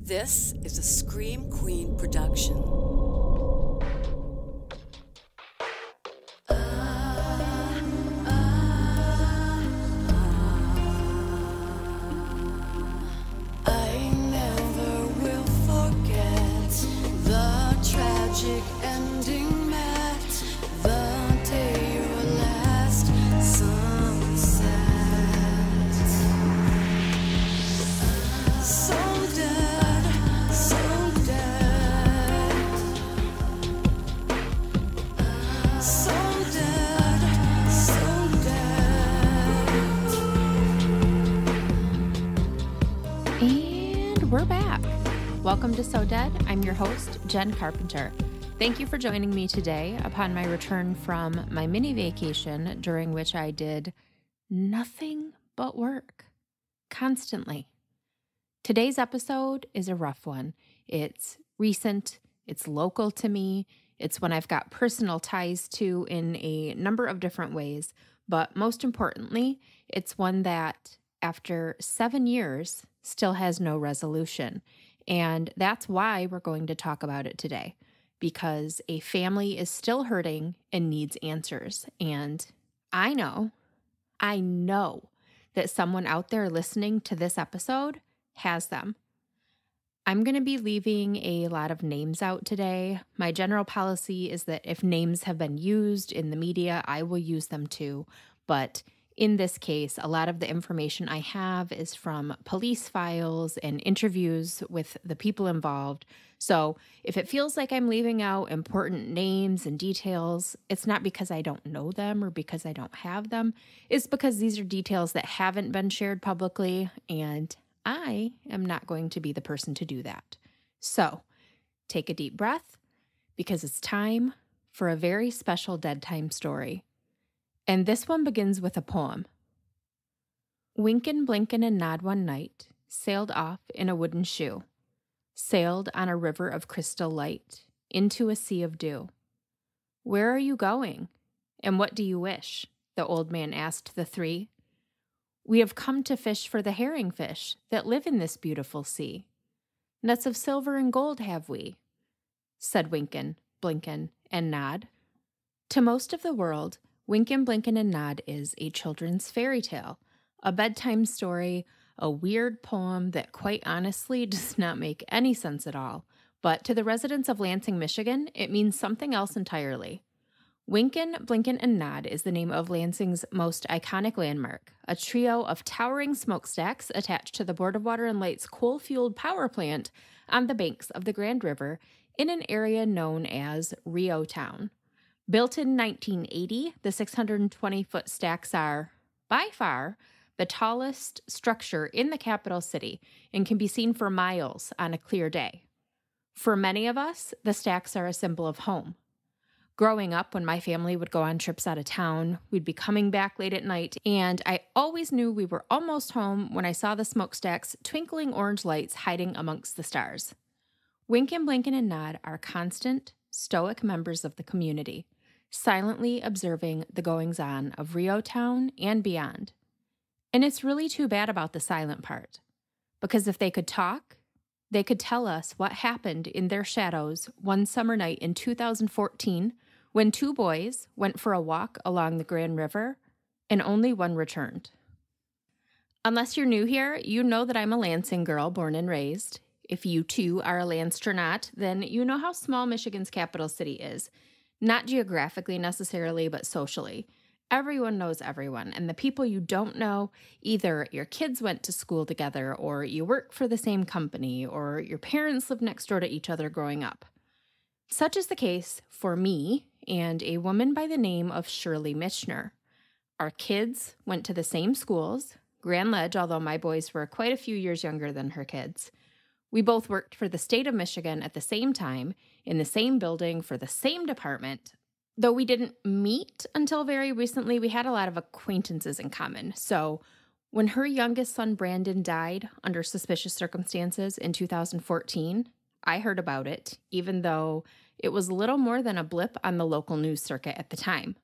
This is a Scream Queen production. I never will forget the tragic ending met the day your last sunset. So dead, so dead, so dead, so dead. And we're back. Welcome to So Dead. I'm your host, Jenn Carpenter. Thank you for joining me today upon my return from my mini vacation, during which I did nothing but work, constantly. Today's episode is a rough one. It's recent, it's local to me, it's one I've got personal ties to in a number of different ways, but most importantly, it's one that, after 7 years, still has no resolution. And that's why we're going to talk about it today, because a family is still hurting and needs answers. And I know that someone out there listening to this episode has them. I'm going to be leaving a lot of names out today. My general policy is that if names have been used in the media, I will use them too. But in this case, a lot of the information I have is from police files and interviews with the people involved. So if it feels like I'm leaving out important names and details, it's not because I don't know them or because I don't have them. It's because these are details that haven't been shared publicly, and I am not going to be the person to do that. So take a deep breath, because it's time for a very special Dead Time story. And this one begins with a poem. Winkin', blinkin', and nod one night, sailed off in a wooden shoe, sailed on a river of crystal light, into a sea of dew. Where are you going, and what do you wish? The old man asked the three. We have come to fish for the herring fish that live in this beautiful sea. Nets of silver and gold have we, said Winkin', Blinkin', and Nod. To most of the world, Winkin', Blinkin', and Nod is a children's fairy tale, a bedtime story, a weird poem that quite honestly does not make any sense at all. But to the residents of Lansing, Michigan, it means something else entirely. Winkin', Blinkin', and Nod is the name of Lansing's most iconic landmark, a trio of towering smokestacks attached to the Board of Water and Light's coal-fueled power plant on the banks of the Grand River in an area known as Rio Town. Built in 1980, the 620-foot stacks are, by far, the tallest structure in the capital city and can be seen for miles on a clear day. For many of us, the stacks are a symbol of home. Growing up, when my family would go on trips out of town, we'd be coming back late at night, and I always knew we were almost home when I saw the smokestacks twinkling orange lights hiding amongst the stars. Winkin', Blinkin', and Nod are constant, stoic members of the community, silently observing the goings-on of Rio Town and beyond. And it's really too bad about the silent part, because if they could talk, they could tell us what happened in their shadows one summer night in 2014 when two boys went for a walk along the Grand River and only one returned. Unless you're new here, you know that I'm a Lansing girl born and raised. If you too are a Lanstronaut, then you know how small Michigan's capital city is. Not geographically necessarily, but socially. Everyone knows everyone, and the people you don't know, either your kids went to school together, or you work for the same company, or your parents lived next door to each other growing up. Such is the case for me and a woman by the name of Shirley Mitchner. Our kids went to the same schools, Grand Ledge, although my boys were quite a few years younger than her kids. We both worked for the state of Michigan at the same time, in the same building for the same department. Though we didn't meet until very recently, we had a lot of acquaintances in common. So when her youngest son, Brandon, died under suspicious circumstances in 2014, I heard about it, even though it was little more than a blip on the local news circuit at the time.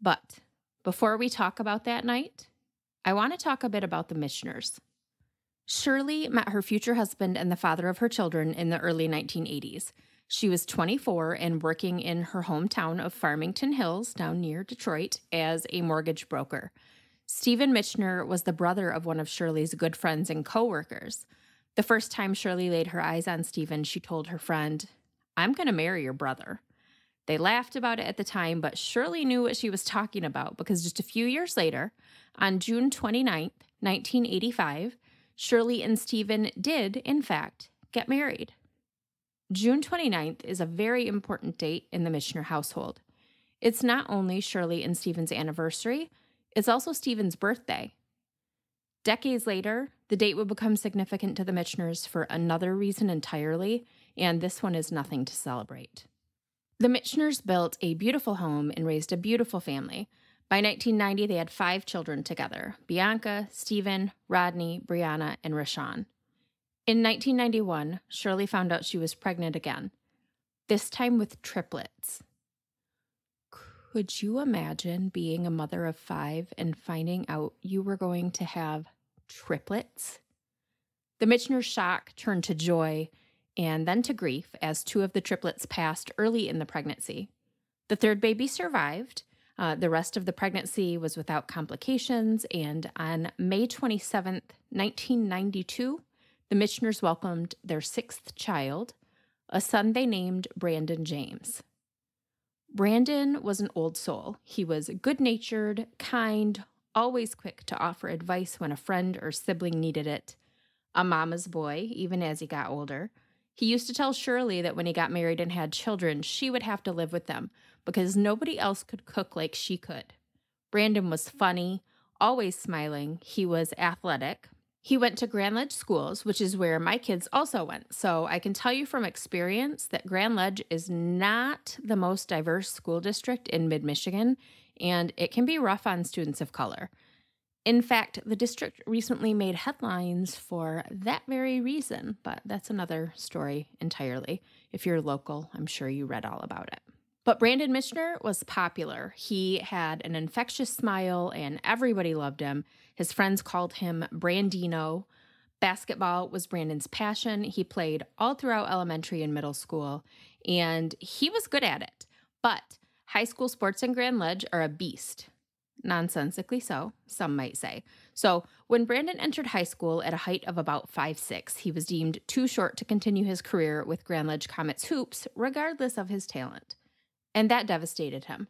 But before we talk about that night, I want to talk a bit about the Mitchners. Shirley met her future husband and the father of her children in the early 1980s. She was 24 and working in her hometown of Farmington Hills, down near Detroit, as a mortgage broker. Stephen Mitchner was the brother of one of Shirley's good friends and coworkers. The first time Shirley laid her eyes on Stephen, she told her friend, "I'm going to marry your brother." They laughed about it at the time, but Shirley knew what she was talking about because just a few years later, on June 29th, 1985, Shirley and Stephen did, in fact, get married. June 29th is a very important date in the Mitchner household. It's not only Shirley and Stephen's anniversary, it's also Stephen's birthday. Decades later, the date would become significant to the Mitchners for another reason entirely, and this one is nothing to celebrate. The Mitchners built a beautiful home and raised a beautiful family. By 1990, they had 5 children together: Bianca, Stephen, Rodney, Brianna, and Rashawn. In 1991, Shirley found out she was pregnant again, this time with triplets. Could you imagine being a mother of 5 and finding out you were going to have triplets? The Mitchners' shock turned to joy and then to grief as 2 of the triplets passed early in the pregnancy. The 3rd baby survived. The rest of the pregnancy was without complications, and on May 27th, 1992, the Mitchners welcomed their 6th child, a son they named Brandon James. Brandon was an old soul. He was good-natured, kind, always quick to offer advice when a friend or sibling needed it. A mama's boy, even as he got older. He used to tell Shirley that when he got married and had children, she would have to live with them because nobody else could cook like she could. Brandon was funny, always smiling. He was athletic. He went to Grand Ledge schools, which is where my kids also went. So I can tell you from experience that Grand Ledge is not the most diverse school district in mid-Michigan, and it can be rough on students of color. In fact, the district recently made headlines for that very reason, but that's another story entirely. If you're local, I'm sure you read all about it. But Brandon Mitchner was popular. He had an infectious smile and everybody loved him. His friends called him Brandino. Basketball was Brandon's passion. He played all throughout elementary and middle school, and he was good at it. But high school sports in Grand Ledge are a beast. Nonsensically so, some might say. So when Brandon entered high school at a height of about 5'6", he was deemed too short to continue his career with Grand Ledge Comets hoops, regardless of his talent. And that devastated him.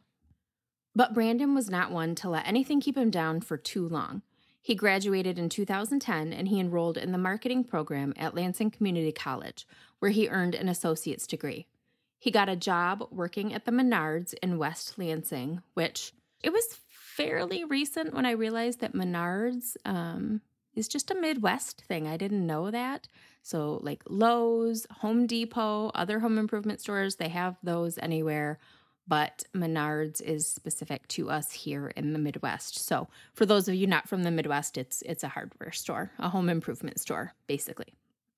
But Brandon was not one to let anything keep him down for too long. He graduated in 2010, and he enrolled in the marketing program at Lansing Community College, where he earned an associate's degree. He got a job working at the Menards in West Lansing, which it was fairly recent when I realized that Menards is just a Midwest thing. I didn't know that. So like Lowe's, Home Depot, other home improvement stores, they have those anywhere. But Menards is specific to us here in the Midwest. So for those of you not from the Midwest, it's a hardware store, a home improvement store, basically.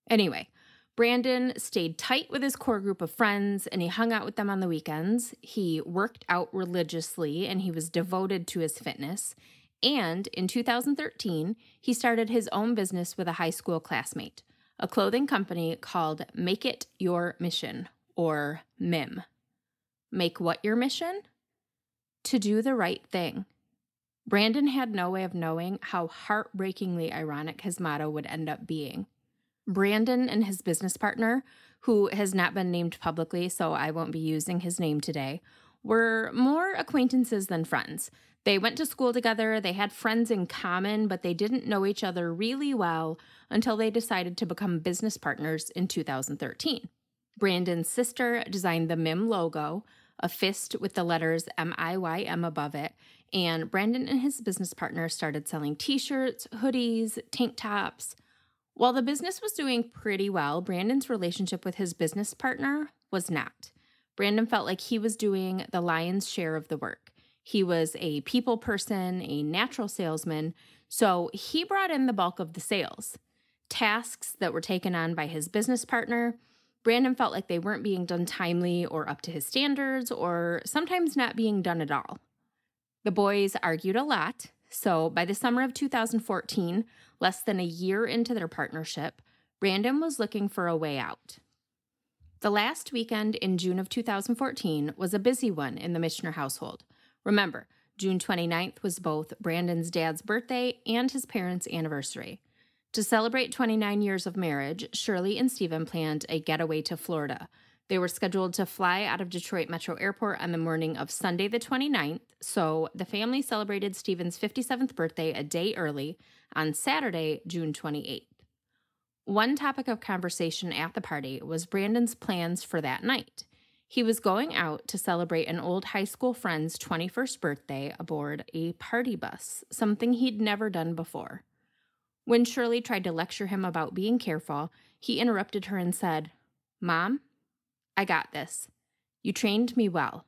Anyway, Brandon stayed tight with his core group of friends, and he hung out with them on the weekends. He worked out religiously, and he was devoted to his fitness. And in 2013, he started his own business with a high school classmate, a clothing company called Make It Your Mission, or MIM. Make what your mission? To do the right thing. Brandon had no way of knowing how heartbreakingly ironic his motto would end up being. Brandon and his business partner, who has not been named publicly, so I won't be using his name today, were more acquaintances than friends. They went to school together, they had friends in common, but they didn't know each other really well until they decided to become business partners in 2013. Brandon's sister designed the MIM logo, a fist with the letters MIYM above it, and Brandon and his business partner started selling t-shirts, hoodies, tank tops. While the business was doing pretty well, Brandon's relationship with his business partner was not. Brandon felt like he was doing the lion's share of the work. He was a people person, a natural salesman, so he brought in the bulk of the sales. Tasks that were taken on by his business partner, Brandon felt like they weren't being done timely or up to his standards, or sometimes not being done at all. The boys argued a lot, So by the summer of 2014, less than a year into their partnership, Brandon was looking for a way out. The last weekend in June of 2014 was a busy one in the Mitchner household. Remember, June 29th was both Brandon's dad's birthday and his parents' anniversary. To celebrate 29 years of marriage, Shirley and Stephen planned a getaway to Florida. They were scheduled to fly out of Detroit Metro Airport on the morning of Sunday the 29th, so the family celebrated Stephen's 57th birthday a day early on Saturday, June 28th. One topic of conversation at the party was Brandon's plans for that night. He was going out to celebrate an old high school friend's 21st birthday aboard a party bus, something he'd never done before. When Shirley tried to lecture him about being careful, he interrupted her and said, "Mom, I got this. You trained me well."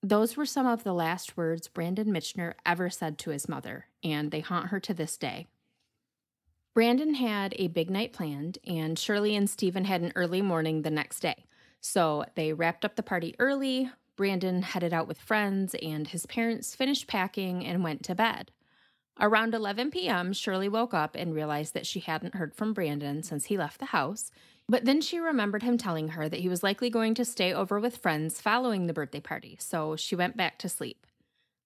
Those were some of the last words Brandon Mitchner ever said to his mother, and they haunt her to this day. Brandon had a big night planned, and Shirley and Stephen had an early morning the next day. So they wrapped up the party early, Brandon headed out with friends, and his parents finished packing and went to bed. Around 11 p.m., Shirley woke up and realized that she hadn't heard from Brandon since he left the house, but then she remembered him telling her that he was likely going to stay over with friends following the birthday party, so she went back to sleep.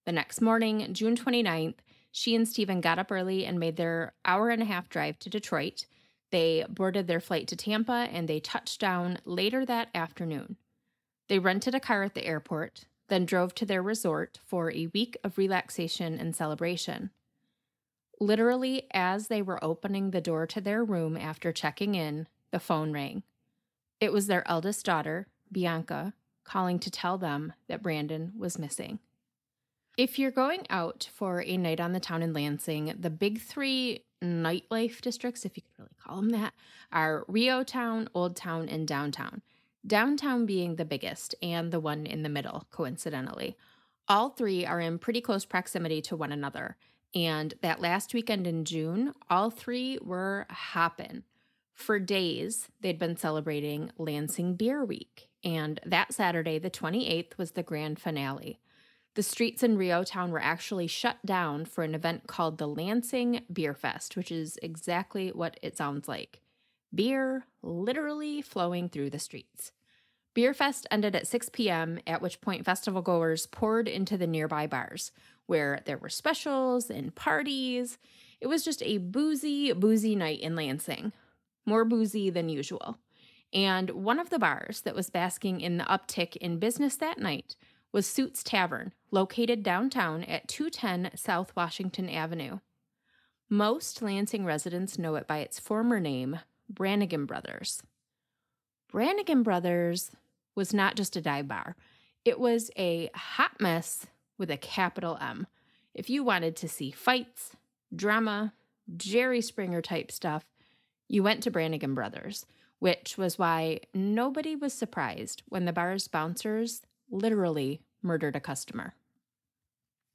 The next morning, June 29th, she and Stephen got up early and made their hour-and-a-half drive to Detroit. They boarded their flight to Tampa, and they touched down later that afternoon. They rented a car at the airport, then drove to their resort for a week of relaxation and celebration. Literally, as they were opening the door to their room after checking in, the phone rang. It was their eldest daughter, Bianca, calling to tell them that Brandon was missing. If you're going out for a night on the town in Lansing, the big three nightlife districts, if you could really call them that, are Rio Town, Old Town, and Downtown. Downtown being the biggest and the one in the middle, coincidentally. All three are in pretty close proximity to one another. And that last weekend in June, all three were hopping. For days, they'd been celebrating Lansing Beer Week, and that Saturday, the 28th, was the grand finale. The streets in Rio Town were actually shut down for an event called the Lansing Beer Fest, which is exactly what it sounds like. Beer literally flowing through the streets. Beer Fest ended at 6 p.m., at which point festival goers poured into the nearby bars, where there were specials and parties. It was just a boozy night in Lansing. More boozy than usual. And one of the bars that was basking in the uptick in business that night was Suits Tavern, located downtown at 210 South Washington Avenue. Most Lansing residents know it by its former name, Branigan Brothers. Branigan Brothers was not just a dive bar. It was a hot mess with a capital M. If you wanted to see fights, drama, Jerry Springer type stuff, you went to Branigan Brothers, which was why nobody was surprised when the bar's bouncers literally murdered a customer.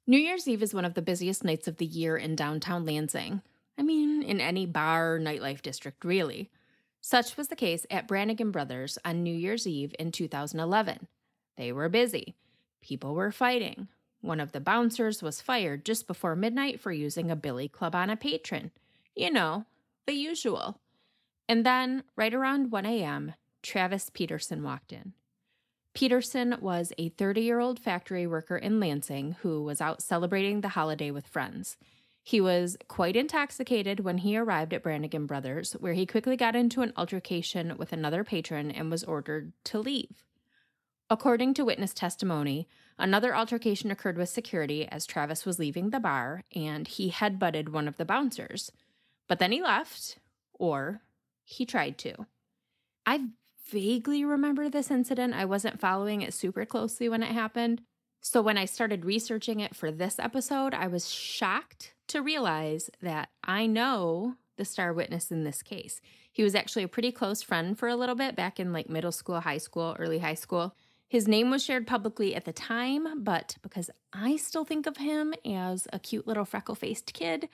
New Year's Eve is one of the busiest nights of the year in downtown Lansing. I mean, in any bar or nightlife district, really. Such was the case at Branigan Brothers on New Year's Eve in 2011. They were busy. People were fighting. One of the bouncers was fired just before midnight for using a billy club on a patron. You know, the usual. And then, right around 1 a.m., Travis Peterson walked in. Peterson was a 30-year-old factory worker in Lansing who was out celebrating the holiday with friends. He was quite intoxicated when he arrived at Branigan Brothers, where he quickly got into an altercation with another patron and was ordered to leave. According to witness testimony, another altercation occurred with security as Travis was leaving the bar, and he headbutted one of the bouncers. But then he left, or he tried to. I vaguely remember this incident. I wasn't following it super closely when it happened. So when I started researching it for this episode, I was shocked to realize that I know the star witness in this case. He was actually a pretty close friend for a little bit back in like middle school, high school, early high school. His name was shared publicly at the time, but because I still think of him as a cute little freckle-faced kid,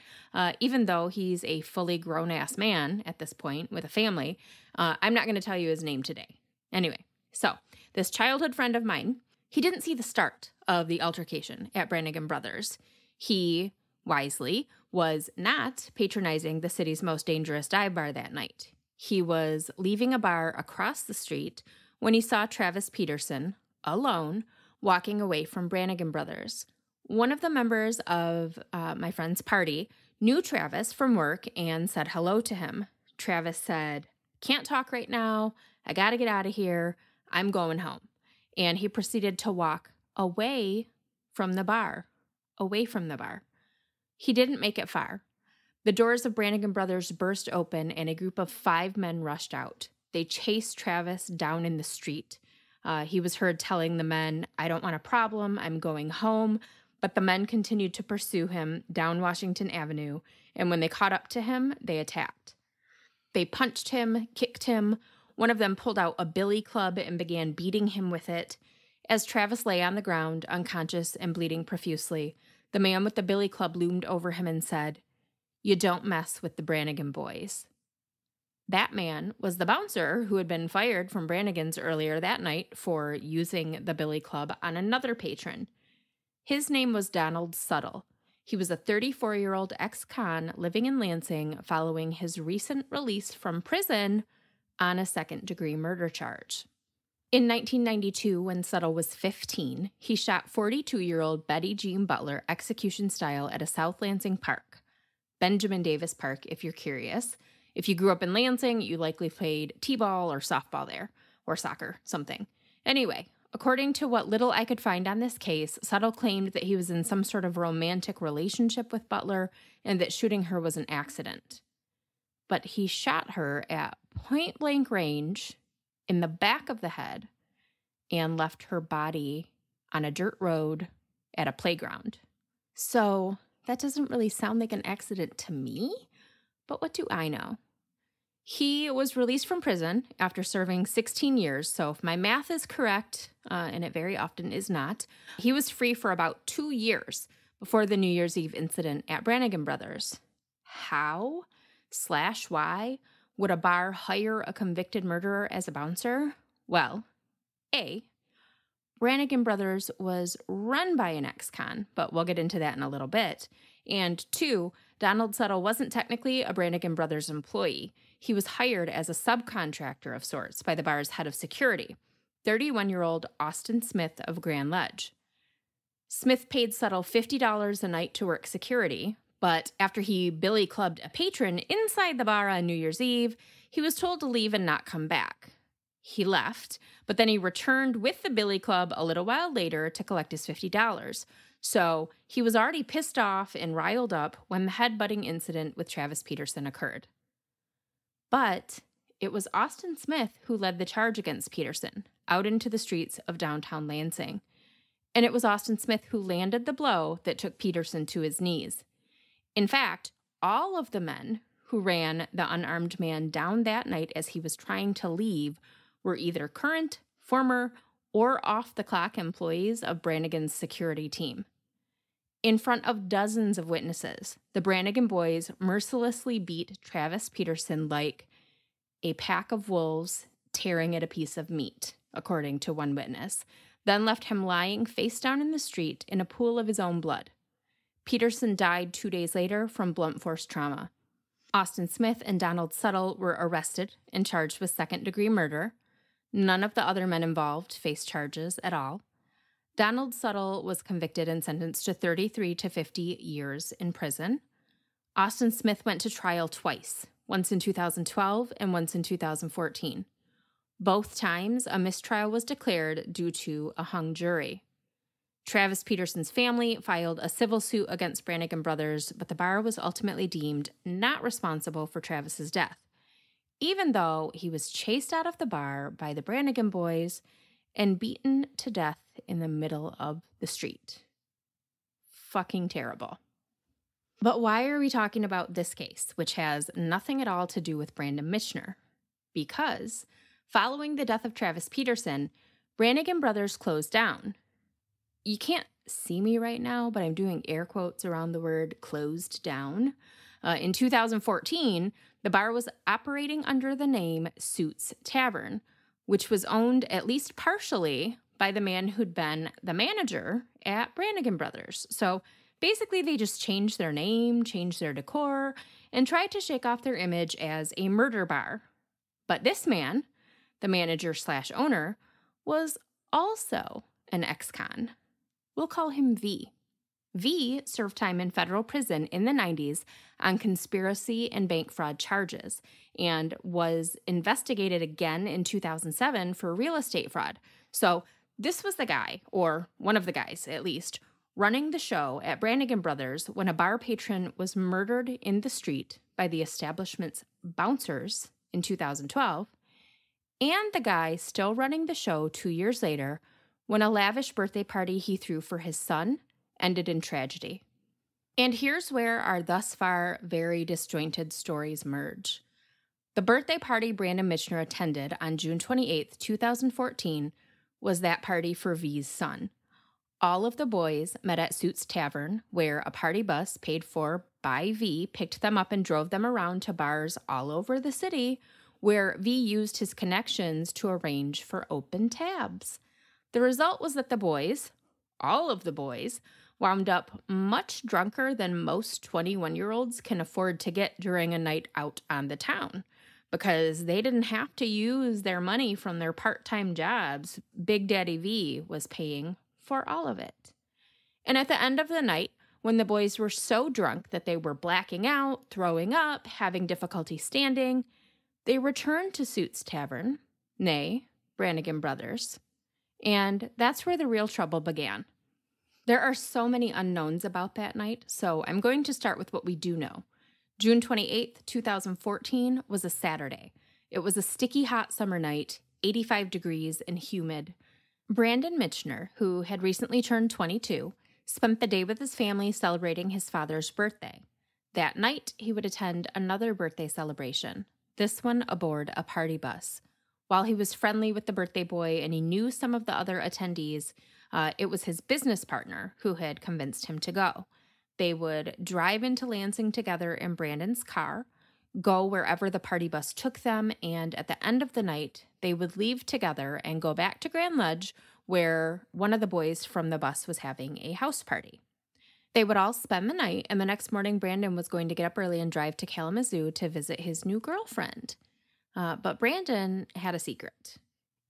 even though he's a fully grown-ass man at this point with a family, I'm not going to tell you his name today. Anyway, so this childhood friend of mine, he didn't see the start of the altercation at Branigan Brothers. He wisely, was not patronizing the city's most dangerous dive bar that night. He was leaving a bar across the street when he saw Travis Peterson, alone, walking away from Branigan Brothers. One of the members of my friend's party knew Travis from work and said hello to him. Travis said, "Can't talk right now. I got to get out of here. I'm going home." And he proceeded to walk away from the bar. He didn't make it far. The doors of Branigan Brothers burst open and a group of 5 men rushed out. They chased Travis down in the street. He was heard telling the men, "I don't want a problem. I'm going home." But the men continued to pursue him down Washington Avenue, and when they caught up to him, they attacked. They punched him, kicked him. One of them pulled out a billy club and began beating him with it. As Travis lay on the ground, unconscious and bleeding profusely, the man with the billy club loomed over him and said, "You don't mess with the Branigan boys." That man was the bouncer who had been fired from Branigan's earlier that night for using the billy club on another patron. His name was Donald Suttle. He was a 34-year-old ex-con living in Lansing following his recent release from prison on a second-degree murder charge. In 1992, when Suttle was 15, he shot 42-year-old Betty Jean Butler execution style at a South Lansing park, Benjamin Davis Park, if you're curious. If you grew up in Lansing, you likely played t-ball or softball there, or soccer, something. Anyway, according to what little I could find on this case, Suttle claimed that he was in some sort of romantic relationship with Butler and that shooting her was an accident. But he shot her at point-blank range in the back of the head and left her body on a dirt road at a playground. So that doesn't really sound like an accident to me, but what do I know? He was released from prison after serving 16 years, so if my math is correct, and it very often is not, he was free for about 2 years before the New Year's Eve incident at Branigan Brothers. How/why would a bar hire a convicted murderer as a bouncer? Well, A, Branigan Brothers was run by an ex-con, but we'll get into that in a little bit. And 2, Donald Suttle wasn't technically a Branigan Brothers employee. He was hired as a subcontractor of sorts by the bar's head of security, 31-year-old Austin Smith of Grand Ledge. Smith paid Suttle $50 a night to work security, but after he billy clubbed a patron inside the bar on New Year's Eve, he was told to leave and not come back. He left, but then he returned with the billy club a little while later to collect his $50. So he was already pissed off and riled up when the headbutting incident with Travis Peterson occurred. But it was Austin Smith who led the charge against Peterson out into the streets of downtown Lansing. And it was Austin Smith who landed the blow that took Peterson to his knees. In fact, all of the men who ran the unarmed man down that night as he was trying to leave were either current, former, or off-the-clock employees of Branigan's security team. In front of dozens of witnesses, the Branigan boys mercilessly beat Travis Peterson like a pack of wolves tearing at a piece of meat, according to one witness, then left him lying face down in the street in a pool of his own blood. Peterson died 2 days later from blunt force trauma. Austin Smith and Donald Suttle were arrested and charged with second-degree murder. None of the other men involved faced charges at all. Donald Suttle was convicted and sentenced to 33 to 50 years in prison. Austin Smith went to trial twice, once in 2012 and once in 2014. Both times, a mistrial was declared due to a hung jury. Travis Peterson's family filed a civil suit against Branigan Brothers, but the bar was ultimately deemed not responsible for Travis's death, even though he was chased out of the bar by the Branigan boys and beaten to death in the middle of the street. Fucking terrible. But why are we talking about this case, which has nothing at all to do with Brandon Mitchner? Because following the death of Travis Peterson, Branigan Brothers closed down. You can't see me right now, but I'm doing air quotes around the word closed down. In 2014, the bar was operating under the name Suits Tavern, which was owned at least partially by the man who'd been the manager at Branigan Brothers. So Basically, they just changed their name, changed their decor, and tried to shake off their image as a murder bar. But this man, the manager/owner, was also an ex-con. We'll call him V. V served time in federal prison in the 90s on conspiracy and bank fraud charges and was investigated again in 2007 for real estate fraud. So this was the guy, or one of the guys at least, running the show at Branigan Brothers when a bar patron was murdered in the street by the establishment's bouncers in 2012, and the guy still running the show 2 years later when a lavish birthday party he threw for his son ended in tragedy. And here's where our thus far very disjointed stories merge. The birthday party Brandon Mitchner attended on June 28, 2014, was that party for V's son. All of the boys met at Suits Tavern, where a party bus paid for by V picked them up and drove them around to bars all over the city, where V used his connections to arrange for open tabs. The result was that the boys, all of the boys, wound up much drunker than most 21-year-olds can afford to get during a night out on the town. Because they didn't have to use their money from their part-time jobs, Big Daddy V was paying for all of it. And at the end of the night, when the boys were so drunk that they were blacking out, throwing up, having difficulty standing, they returned to Suits Tavern, nay, Branigan Brothers. And that's where the real trouble began. There are so many unknowns about that night, so I'm going to start with what we do know. June 28th, 2014 was a Saturday. It was a sticky hot summer night, 85 degrees and humid. Brandon Mitchner, who had recently turned 22, spent the day with his family celebrating his father's birthday. That night, he would attend another birthday celebration, this one aboard a party bus. While he was friendly with the birthday boy and he knew some of the other attendees, it was his business partner who had convinced him to go. They would drive into Lansing together in Brandon's car, go wherever the party bus took them, and at the end of the night, they would leave together and go back to Grand Ledge, where one of the boys from the bus was having a house party. They would all spend the night, and the next morning, Brandon was going to get up early and drive to Kalamazoo to visit his new girlfriend. But Brandon had a secret.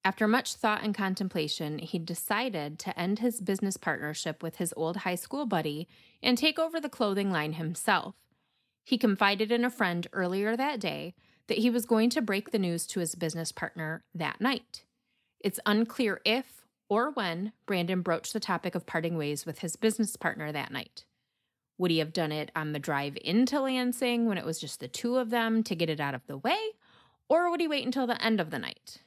After much thought and contemplation, he decided to end his business partnership with his old high school buddy and take over the clothing line himself. He confided in a friend earlier that day that he was going to break the news to his business partner that night. It's unclear if or when Brandon broached the topic of parting ways with his business partner that night. Would he have done it on the drive into Lansing when it was just the two of them to get it out of the way, or would he wait until the end of the night?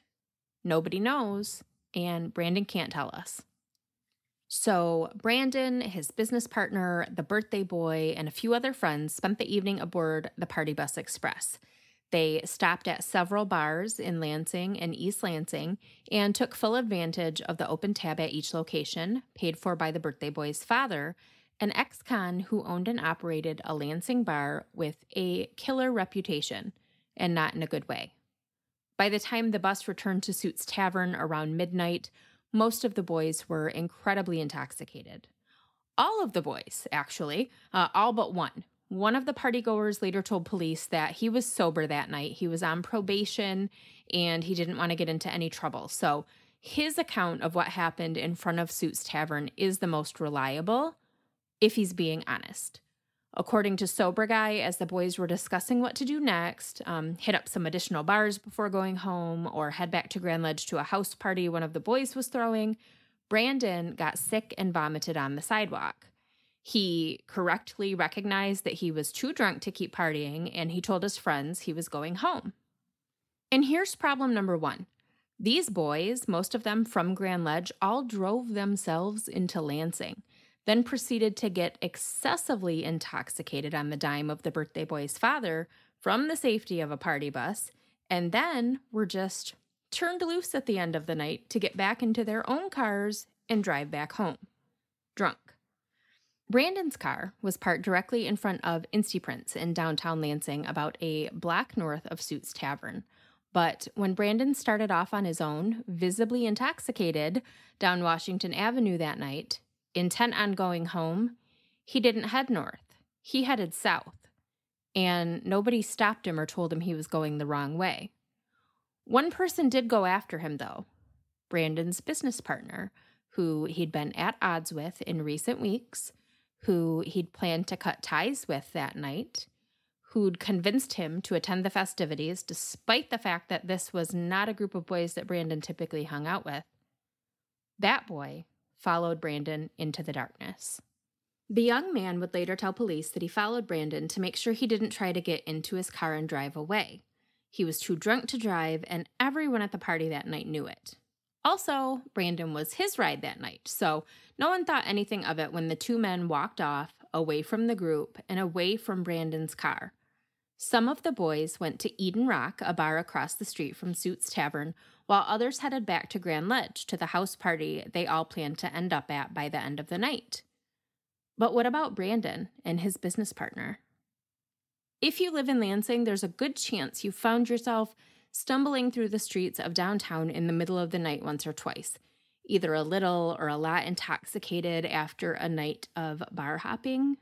Nobody knows, and Brandon can't tell us. So Brandon, his business partner, the birthday boy, and a few other friends spent the evening aboard the Party Bus Express. They stopped at several bars in Lansing and East Lansing and took full advantage of the open tab at each location, paid for by the birthday boy's father, an ex-con who owned and operated a Lansing bar with a killer reputation, and not in a good way. By the time the bus returned to Suits Tavern around midnight, most of the boys were incredibly intoxicated. All of the boys, actually, all but one. One of the partygoers later told police that he was sober that night. He was on probation, and he didn't want to get into any trouble. So his account of what happened in front of Suits Tavern is the most reliable, if he's being honest. According to Sober Guy, as the boys were discussing what to do next, hit up some additional bars before going home or head back to Grand Ledge to a house party one of the boys was throwing, Brandon got sick and vomited on the sidewalk. He correctly recognized that he was too drunk to keep partying, and he told his friends he was going home. And here's problem number one. These boys, most of them from Grand Ledge, all drove themselves into Lansing, then proceeded to get excessively intoxicated on the dime of the birthday boy's father from the safety of a party bus, and then were just turned loose at the end of the night to get back into their own cars and drive back home, drunk. Brandon's car was parked directly in front of Instaprints in downtown Lansing, about a block north of Suits Tavern. But when Brandon started off on his own, visibly intoxicated, down Washington Avenue that night, intent on going home, He didn't head north. He headed south. And nobody stopped him or told him he was going the wrong way. One person did go after him, though. Brandon's business partner, who he'd been at odds with in recent weeks, who he'd planned to cut ties with that night, who'd convinced him to attend the festivities despite the fact that this was not a group of boys that Brandon typically hung out with. That boy followed Brandon into the darkness. The young man would later tell police that he followed Brandon to make sure he didn't try to get into his car and drive away. He was too drunk to drive, and everyone at the party that night knew it. Also, Brandon was his ride that night, so no one thought anything of it when the two men walked off, away from the group and away from Brandon's car. Some of the boys went to Eden Rock, a bar across the street from Suit's Tavern, while others headed back to Grand Ledge to the house party they all planned to end up at by the end of the night. But what about Brandon and his business partner? If you live in Lansing, there's a good chance you found yourself stumbling through the streets of downtown in the middle of the night once or twice, either a little or a lot intoxicated after a night of bar hopping.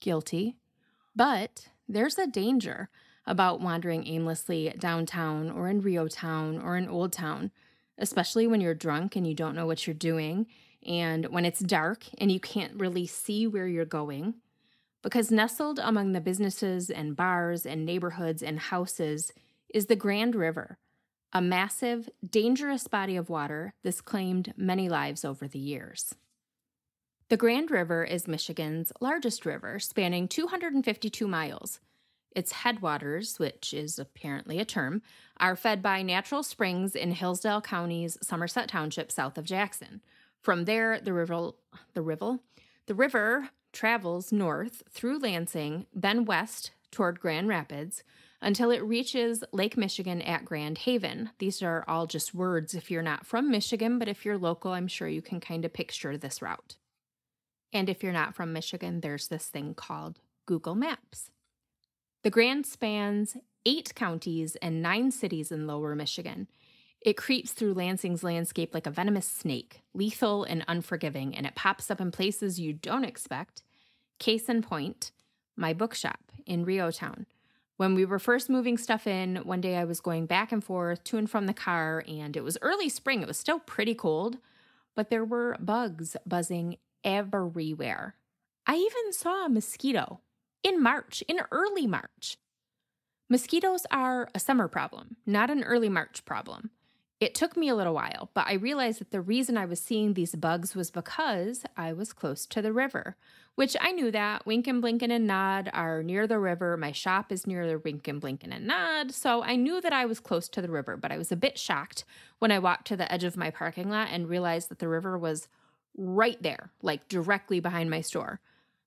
Guilty. But there's a danger about wandering aimlessly downtown or in Rio Town or in Old Town, especially when you're drunk and you don't know what you're doing, and when it's dark and you can't really see where you're going. Because nestled among the businesses and bars and neighborhoods and houses is the Grand River, a massive, dangerous body of water that's claimed many lives over the years. The Grand River is Michigan's largest river, spanning 252 miles. Its headwaters, which is apparently a term, are fed by natural springs in Hillsdale County's Somerset Township south of Jackson. From there, the river travels north through Lansing, then west toward Grand Rapids, until it reaches Lake Michigan at Grand Haven. These are all just words if you're not from Michigan, but if you're local, I'm sure you can kind of picture this route. And if you're not from Michigan, there's this thing called Google Maps. The Grand spans 8 counties and 9 cities in lower Michigan. It creeps through Lansing's landscape like a venomous snake, lethal and unforgiving, and it pops up in places you don't expect. Case in point, my bookshop in Rio Town. When we were first moving stuff in, one day I was going back and forth to and from the car, and it was early spring. It was still pretty cold, but there were bugs buzzing everywhere. I even saw a mosquito in early March. Mosquitoes are a summer problem, not an early March problem. It took me a little while, but I realized that the reason I was seeing these bugs was because I was close to the river, which I knew that. Winkin', Blinkin', and Nod are near the river. My shop is near the Winkin', Blinkin', and Nod, so I knew that I was close to the river, but I was a bit shocked when I walked to the edge of my parking lot and realized that the river was right there, like directly behind my store,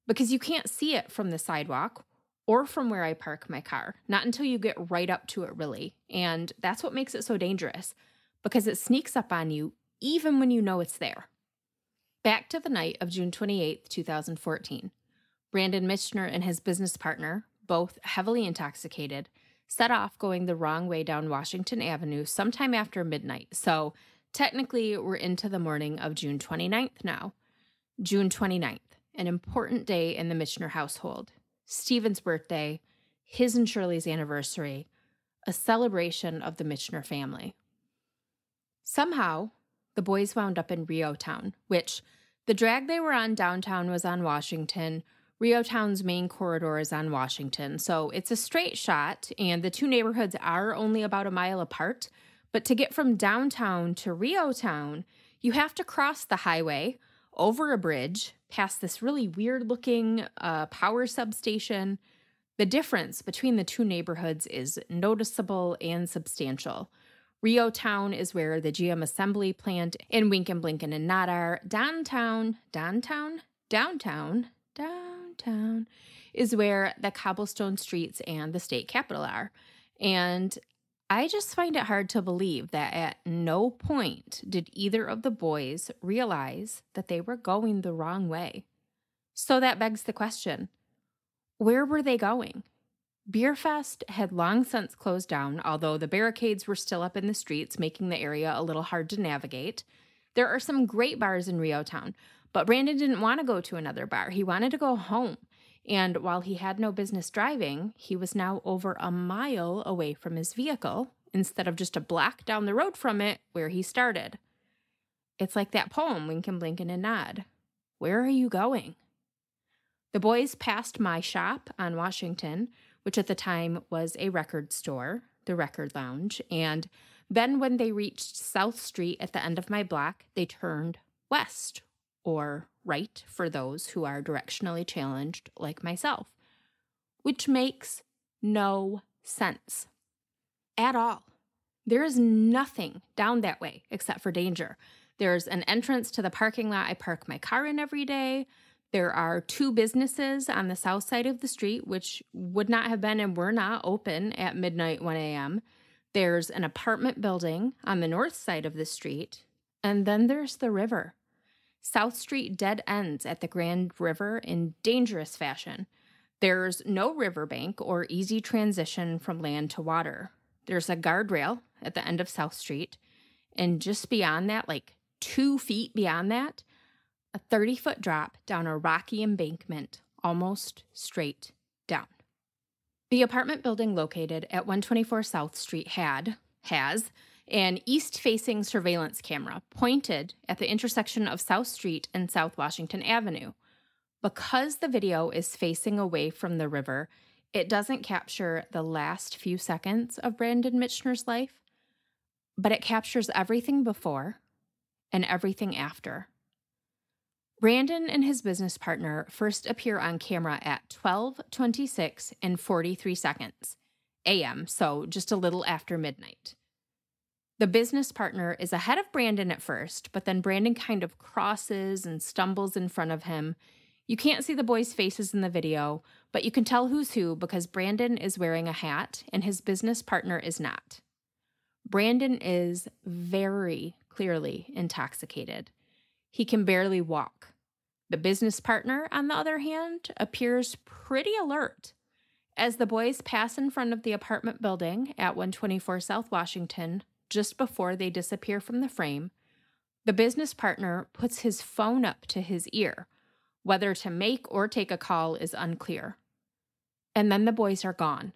because you can't see it from the sidewalk or from where I park my car, not until you get right up to it, really, and that's what makes it so dangerous, because it sneaks up on you even when you know it's there. Back to the night of June 28, 2014. Brandon Mitchner and his business partner, both heavily intoxicated, set off going the wrong way down Washington Avenue sometime after midnight. So technically, we're into the morning of June 29th now. June 29th, an important day in the Mitchner household. Stephen's birthday, his and Shirley's anniversary, a celebration of the Mitchner family. Somehow, the boys wound up in Rio Town, which the drag they were on downtown was on Washington. Rio Town's main corridor is on Washington, so it's a straight shot, and the two neighborhoods are only about a mile apart. But to get from downtown to Rio Town, you have to cross the highway, over a bridge, past this really weird-looking power substation. The difference between the two neighborhoods is noticeable and substantial. Rio Town is where the GM assembly plant and Winkin', Blinkin', and Nod are. Downtown is where the cobblestone streets and the state capitol are. And I just find it hard to believe that at no point did either of the boys realize that they were going the wrong way. So that begs the question, where were they going? Beerfest had long since closed down, although the barricades were still up in the streets, making the area a little hard to navigate. There are some great bars in Rio Town, But Brandon didn't want to go to another bar. He wanted to go home. And while he had no business driving, he was now over a mile away from his vehicle instead of just a block down the road from it where he started. It's like that poem, Wink and Blink and a Nod. Where are you going? The boys passed my shop on Washington, which at the time was a record store, the Record Lounge, and then when they reached South Street at the end of my block, they turned west, or right for those who are directionally challenged like myself, which makes no sense at all. There is nothing down that way except for danger. There's an entrance to the parking lot I park my car in every day. There are 2 businesses on the south side of the street, which would not have been and were not open at midnight, 1 a.m. There's an apartment building on the north side of the street. And then there's the river. South Street dead ends at the Grand River in dangerous fashion. There's no riverbank or easy transition from land to water. There's a guardrail at the end of South Street. And just beyond that, like 2 feet beyond that, a 30-foot drop down a rocky embankment, almost straight down. The apartment building located at 124 South Street has an east-facing surveillance camera pointed at the intersection of South Street and South Washington Avenue. Because the video is facing away from the river, it doesn't capture the last few seconds of Brandon Mitchner's life, but it captures everything before and everything after. Brandon and his business partner first appear on camera at 12:26 and 43 seconds a.m., so just a little after midnight. The business partner is ahead of Brandon at first, but then Brandon kind of crosses and stumbles in front of him. You can't see the boys' faces in the video, but you can tell who's who because Brandon is wearing a hat and his business partner is not. Brandon is very clearly intoxicated. He can barely walk. The business partner, on the other hand, appears pretty alert. As the boys pass in front of the apartment building at 124 South Washington, just before they disappear from the frame, the business partner puts his phone up to his ear. Whether to make or take a call is unclear. And then the boys are gone.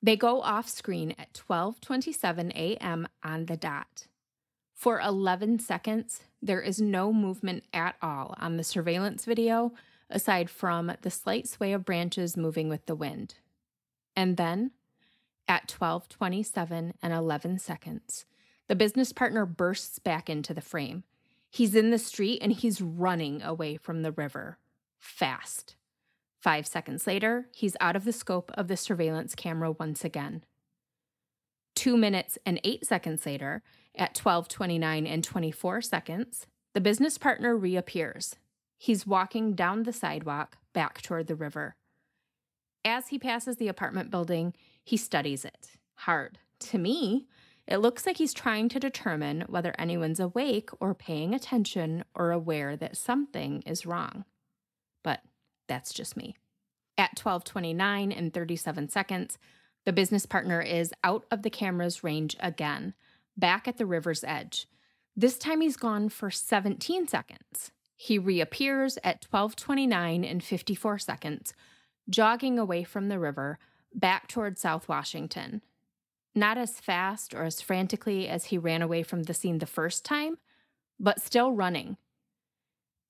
They go off screen at 12:27 a.m. on the dot. For 11 seconds, there is no movement at all on the surveillance video, aside from the slight sway of branches moving with the wind. And then, at 12:27 and 11 seconds, the business partner bursts back into the frame. He's in the street and he's running away from the river. Fast. 5 seconds later, he's out of the scope of the surveillance camera once again. 2 minutes and 8 seconds later, at 12:29 and 24 seconds, the business partner reappears. He's walking down the sidewalk back toward the river. As he passes the apartment building, he studies it hard. To me, it looks like he's trying to determine whether anyone's awake or paying attention or aware that something is wrong. But that's just me. At 12:29 and 37 seconds, the business partner is out of the camera's range again, back at the river's edge. This time he's gone for 17 seconds. He reappears at 12:29 and 54 seconds, jogging away from the river, back toward South Washington. Not as fast or as frantically as he ran away from the scene the first time, but still running.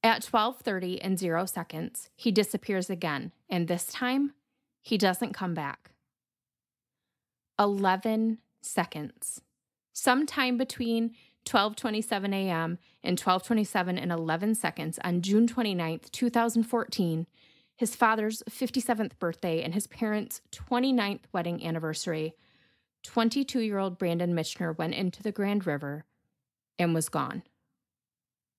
At 12:30 and 0 seconds, he disappears again, and this time, he doesn't come back. 11 seconds. Sometime between 12:27 a.m. and 12:27 and 11 seconds on June 29th, 2014, his father's 57th birthday and his parents' 29th wedding anniversary, 22-year-old Brandon Mitchner went into the Grand River and was gone.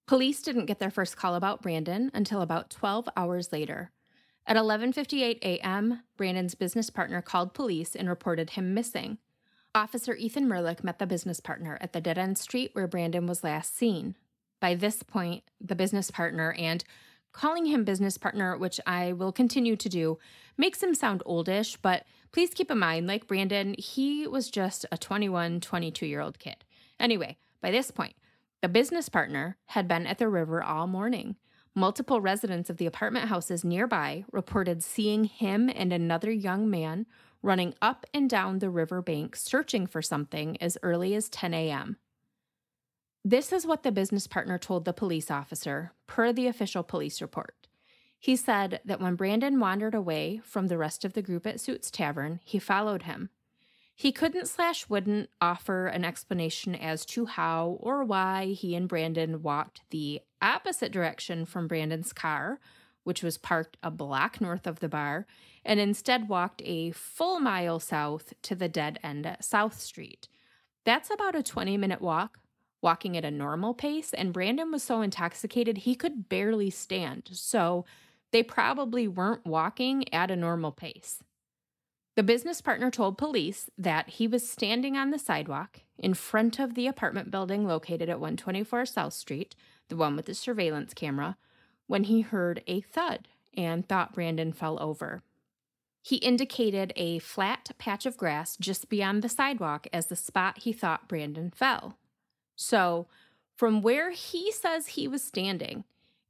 Police didn't get their first call about Brandon until about 12 hours later. At 11:58 a.m., Brandon's business partner called police and reported him missing. Officer Ethan Merlick met the business partner at the dead-end street where Brandon was last seen. By this point, the business partner, and calling him business partner, which I will continue to do, makes him sound oldish, but please keep in mind, like Brandon, he was just a 21, 22-year-old kid. Anyway, by this point, The business partner had been at the river all morning. Multiple residents of the apartment houses nearby reported seeing him and another young man running up and down the riverbank searching for something as early as 10 a.m. This is what the business partner told the police officer, per the official police report. He said that when Brandon wandered away from the rest of the group at Suits Tavern, he followed him. He couldn't/wouldn't offer an explanation as to how or why he and Brandon walked the opposite direction from Brandon's car, which was parked a block north of the bar, and instead walked a full mile south to the dead end at South Street. That's about a 20-minute walk, walking at a normal pace, and Brandon was so intoxicated he could barely stand, so they probably weren't walking at a normal pace. The business partner told police that he was standing on the sidewalk in front of the apartment building located at 124 South Street, the one with the surveillance camera, when he heard a thud and thought Brandon fell over. He indicated a flat patch of grass just beyond the sidewalk as the spot he thought Brandon fell. So, from where he says he was standing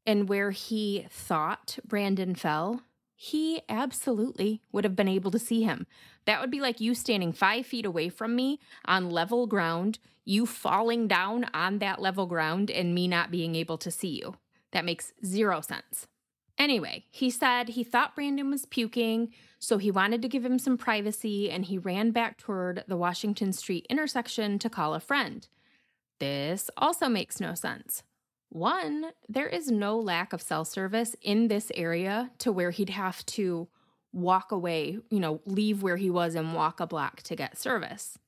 and where he thought Brandon fell, he absolutely would have been able to see him. That would be like you standing 5 feet away from me on level ground, you falling down on that level ground, and me not being able to see you. That makes zero sense. Anyway, he said he thought Brandon was puking, so he wanted to give him some privacy, and he ran back toward the Washington Street intersection to call a friend. This also makes no sense. One, there is no lack of cell service in this area to where he'd have to walk away, leave where he was and walk a block to get service.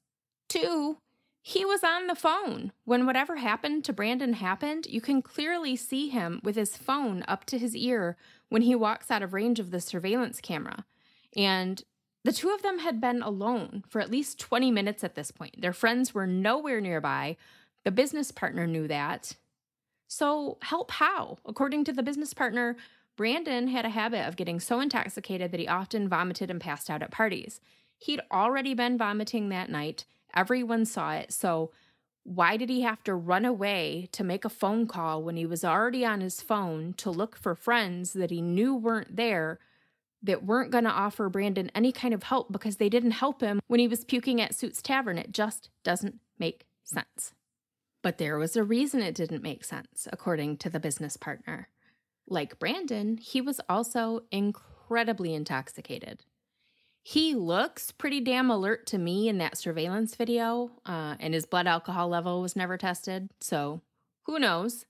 Two, he was on the phone. When whatever happened to Brandon happened, you can clearly see him with his phone up to his ear when he walks out of range of the surveillance camera. And the two of them had been alone for at least 20 minutes at this point. Their friends were nowhere nearby. The business partner knew that. So help how? According to the business partner, Brandon had a habit of getting so intoxicated that he often vomited and passed out at parties. He'd already been vomiting that night. Everyone saw it. So why did he have to run away to make a phone call when he was already on his phone to look for friends that he knew weren't there, that weren't going to offer Brandon any kind of help because they didn't help him when he was puking at Suits Tavern? It just doesn't make sense. But there was a reason it didn't make sense, according to the business partner. Like Brandon, he was also incredibly intoxicated. He looks pretty damn alert to me in that surveillance video, and his blood alcohol level was never tested, so who knows?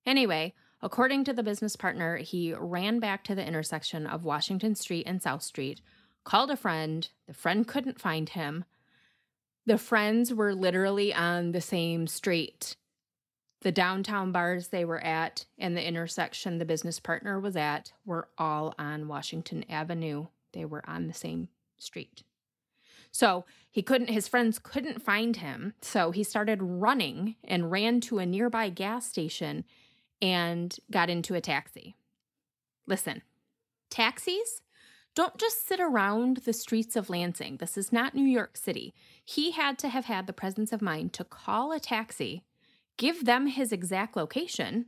Anyway, according to the business partner, he ran back to the intersection of Washington Street and South Street, called a friend. The friend couldn't find him. The friends were literally on the same street. The downtown bars they were at and the intersection the business partner was at were all on Washington Avenue. They were on the same street. So his friends couldn't find him. So he started running and ran to a nearby gas station and got into a taxi. Listen, taxis don't just sit around the streets of Lansing. This is not New York City. He had to have had the presence of mind to call a taxi, give them his exact location,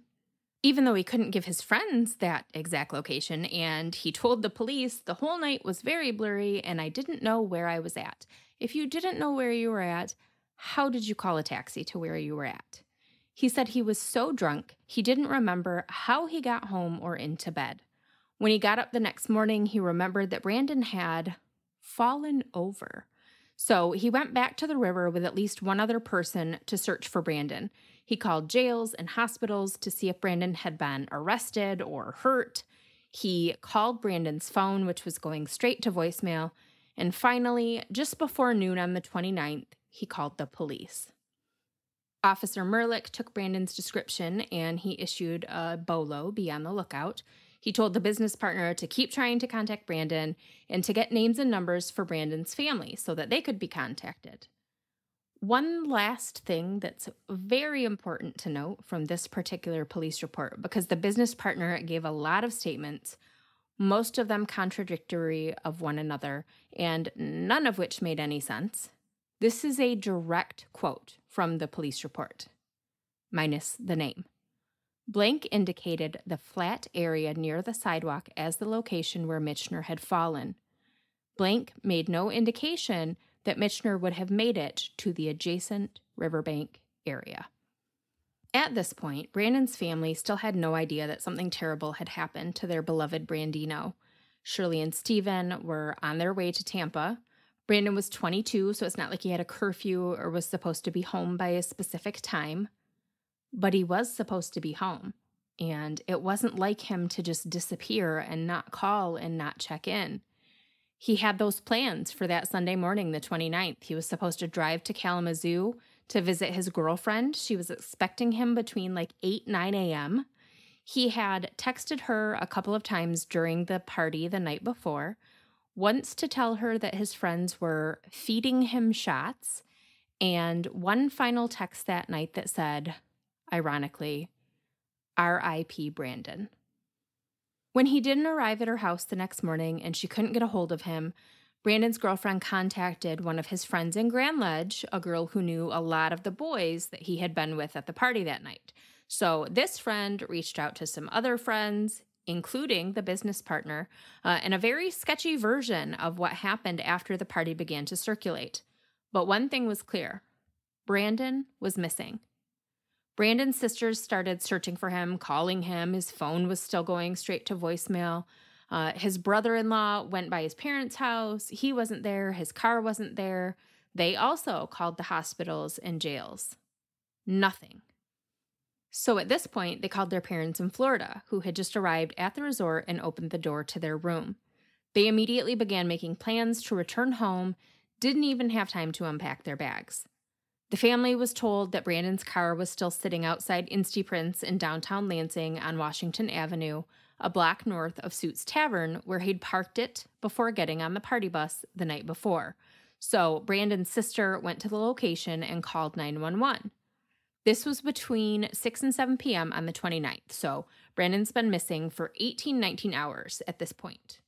even though he couldn't give his friends that exact location, and he told the police the whole night was very blurry and I didn't know where I was at. If you didn't know where you were at, how did you call a taxi to where you were at? He said he was so drunk, he didn't remember how he got home or into bed. When he got up the next morning, he remembered that Brandon had fallen over. So he went back to the river with at least one other person to search for Brandon. He called jails and hospitals to see if Brandon had been arrested or hurt. He called Brandon's phone, which was going straight to voicemail. And finally, just before noon on the 29th, he called the police. Officer Merlick took Brandon's description and he issued a BOLO, be on the lookout. He told the business partner to keep trying to contact Brandon and to get names and numbers for Brandon's family so that they could be contacted. One last thing that's very important to note from this particular police report, because the business partner gave a lot of statements, most of them contradictory of one another, and none of which made any sense. This is a direct quote from the police report. minus the name. Blank indicated the flat area near the sidewalk as the location where Mitchner had fallen. Blank made no indication that Mitchner would have made it to the adjacent riverbank area. At this point, Brandon's family still had no idea that something terrible had happened to their beloved Brandino. Shirley and Stephen were on their way to Tampa. Brandon was 22, so it's not like he had a curfew or was supposed to be home by a specific time. But he was supposed to be home, and it wasn't like him to just disappear and not call and not check in. He had those plans for that Sunday morning, the 29th. He was supposed to drive to Kalamazoo to visit his girlfriend. She was expecting him between 8-9 a.m. He had texted her a couple of times during the party the night before, once to tell her that his friends were feeding him shots, and one final text that night that said, ironically, R.I.P. Brandon. When he didn't arrive at her house the next morning and she couldn't get a hold of him, Brandon's girlfriend contacted one of his friends in Grand Ledge, a girl who knew a lot of the boys that he had been with at the party that night. So this friend reached out to some other friends, including the business partner, and a very sketchy version of what happened after the party began to circulate. But one thing was clear. Brandon was missing. Brandon's sisters started searching for him, calling him. His phone was still going straight to voicemail. His brother-in-law went by his parents' house. He wasn't there. His car wasn't there. They also called the hospitals and jails. Nothing. So at this point, they called their parents in Florida, who had just arrived at the resort and opened the door to their room. They immediately began making plans to return home, didn't even have time to unpack their bags. The family was told that Brandon's car was still sitting outside Insty Prince in downtown Lansing on Washington Avenue, a block north of Suits Tavern, where he'd parked it before getting on the party bus the night before. So Brandon's sister went to the location and called 911. This was between 6 and 7 p.m. on the 29th, so Brandon's been missing for 19 hours at this point.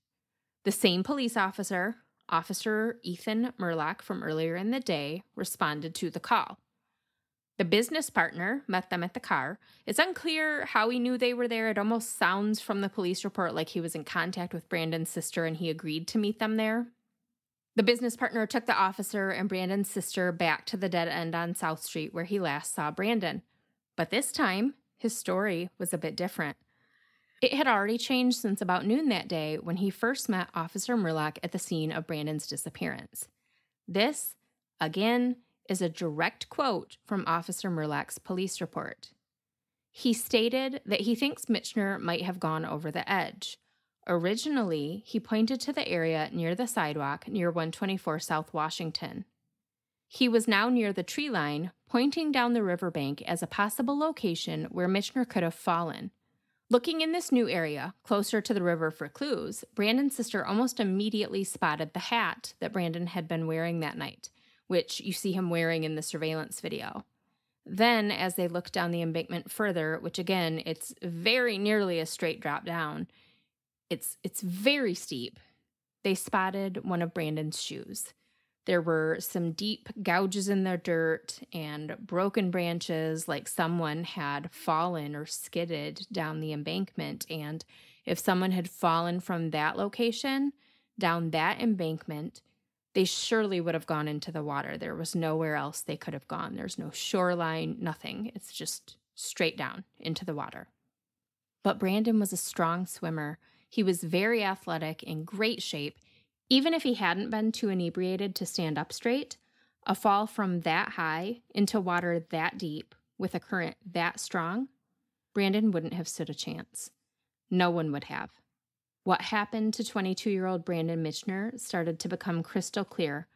The same police officer, Officer Ethan Murlock from earlier in the day, responded to the call. The business partner met them at the car. It's unclear how he knew they were there. It almost sounds from the police report like he was in contact with Brandon's sister and he agreed to meet them there. The business partner took the officer and Brandon's sister back to the dead end on South Street where he last saw Brandon. But this time, his story was a bit different. It had already changed since about noon that day when he first met Officer Murlock at the scene of Brandon's disappearance. This, again, is a direct quote from Officer Murlock's police report. He stated that he thinks Mitchner might have gone over the edge. Originally, he pointed to the area near the sidewalk near 124 South Washington. He was now near the tree line, pointing down the riverbank as a possible location where Mitchner could have fallen. Looking in this new area, closer to the river for clues, Brandon's sister almost immediately spotted the hat that Brandon had been wearing that night, which you see him wearing in the surveillance video. Then, as they looked down the embankment further, which again, it's very nearly a straight drop down, it's very steep, they spotted one of Brandon's shoes. There were some deep gouges in the dirt and broken branches like someone had fallen or skidded down the embankment. And if someone had fallen from that location, down that embankment, they surely would have gone into the water. There was nowhere else they could have gone. There's no shoreline, nothing. It's just straight down into the water. But Brandon was a strong swimmer. He was very athletic, in great shape. Even if he hadn't been too inebriated to stand up straight, a fall from that high into water that deep with a current that strong, Brandon wouldn't have stood a chance. No one would have. What happened to 22-year-old Brandon Mitchner started to become crystal clear,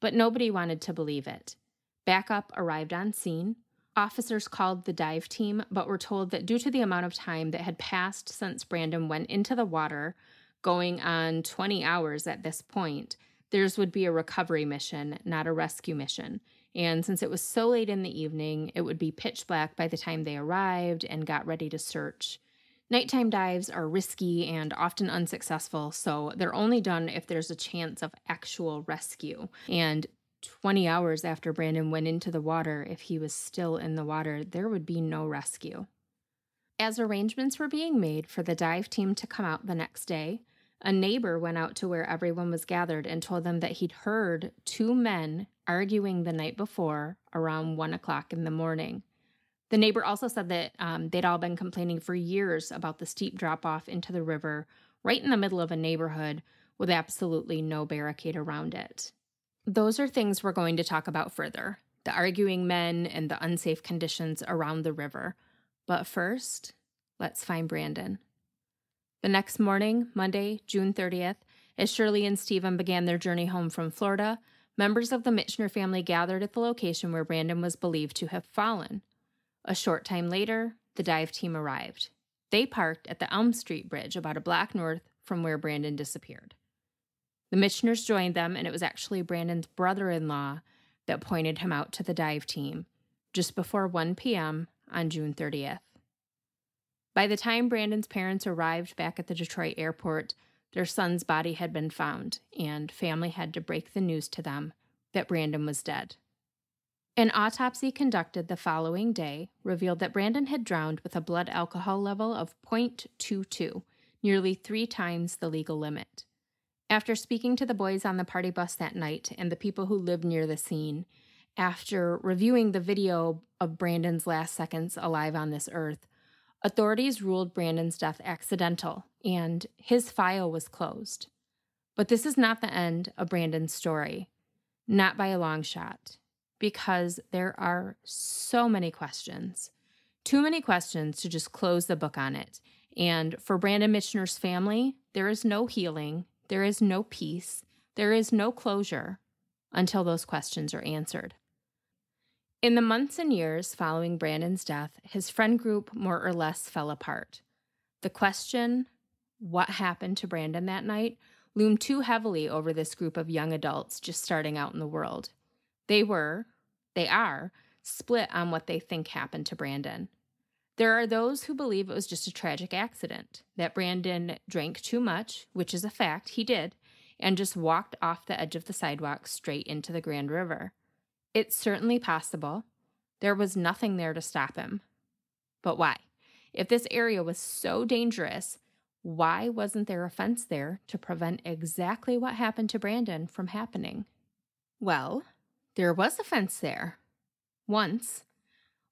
but nobody wanted to believe it. Backup arrived on scene. Officers called the dive team, but were told that due to the amount of time that had passed since Brandon went into the water, going on 20 hours at this point, theirs would be a recovery mission, not a rescue mission. And since it was so late in the evening, it would be pitch black by the time they arrived and got ready to search. Nighttime dives are risky and often unsuccessful, so they're only done if there's a chance of actual rescue. And 20 hours after Brandon went into the water, if he was still in the water, there would be no rescue. As arrangements were being made for the dive team to come out the next day, a neighbor went out to where everyone was gathered and told them that he'd heard two men arguing the night before around 1 o'clock in the morning. The neighbor also said that they'd all been complaining for years about the steep drop-off into the river right in the middle of a neighborhood with absolutely no barricade around it. Those are things we're going to talk about further, the arguing men and the unsafe conditions around the river. But first, let's find Brandon. The next morning, Monday, June 30th, as Shirley and Stephen began their journey home from Florida, members of the Mitchner family gathered at the location where Brandon was believed to have fallen. A short time later, the dive team arrived. They parked at the Elm Street Bridge about a block north from where Brandon disappeared. The Mitchners joined them, and it was actually Brandon's brother-in-law that pointed him out to the dive team just before 1 p.m. on June 30th. By the time Brandon's parents arrived back at the Detroit airport, their son's body had been found, and family had to break the news to them that Brandon was dead. An autopsy conducted the following day revealed that Brandon had drowned with a blood alcohol level of 0.22, nearly 3 times the legal limit. After speaking to the boys on the party bus that night and the people who lived near the scene, after reviewing the video of Brandon's last seconds alive on this earth, authorities ruled Brandon's death accidental, and his file was closed. But this is not the end of Brandon's story, not by a long shot, because there are so many questions, too many questions to just close the book on it. And for Brandon Mitchner's family, there is no healing, there is no peace, there is no closure until those questions are answered. In the months and years following Brandon's death, his friend group more or less fell apart. The question, what happened to Brandon that night, loomed too heavily over this group of young adults just starting out in the world. They are, split on what they think happened to Brandon. There are those who believe it was just a tragic accident, that Brandon drank too much, which is a fact, he did, and just walked off the edge of the sidewalk straight into the Grand River. It's certainly possible. There was nothing there to stop him. But why? If this area was so dangerous, why wasn't there a fence there to prevent exactly what happened to Brandon from happening? Well, there was a fence there. Once.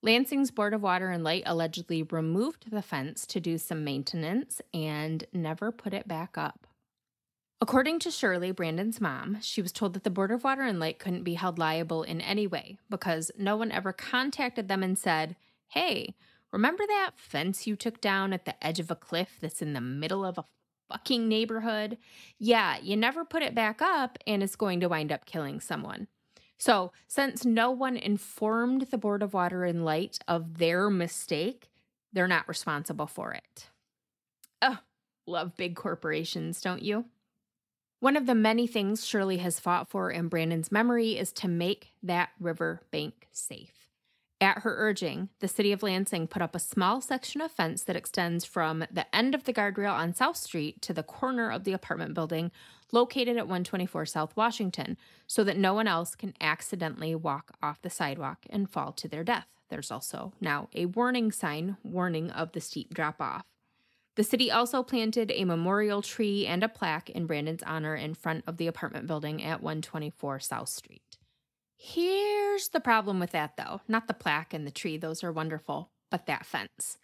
Lansing's Board of Water and Light allegedly removed the fence to do some maintenance and never put it back up. According to Shirley, Brandon's mom, she was told that the Board of Water and Light couldn't be held liable in any way because no one ever contacted them and said, "Hey, remember that fence you took down at the edge of a cliff that's in the middle of a fucking neighborhood? Yeah, you never put it back up and it's going to wind up killing someone." So, since no one informed the Board of Water and Light of their mistake, they're not responsible for it. Oh, love big corporations, don't you? One of the many things Shirley has fought for in Brandon's memory is to make that river bank safe. At her urging, the city of Lansing put up a small section of fence that extends from the end of the guardrail on South Street to the corner of the apartment building located at 124 South Washington, so that no one else can accidentally walk off the sidewalk and fall to their death. There's also now a warning sign warning of the steep drop-off. The city also planted a memorial tree and a plaque in Brandon's honor in front of the apartment building at 124 South Street. Here's the problem with that, though. Not the plaque and the tree, those are wonderful, but that fence.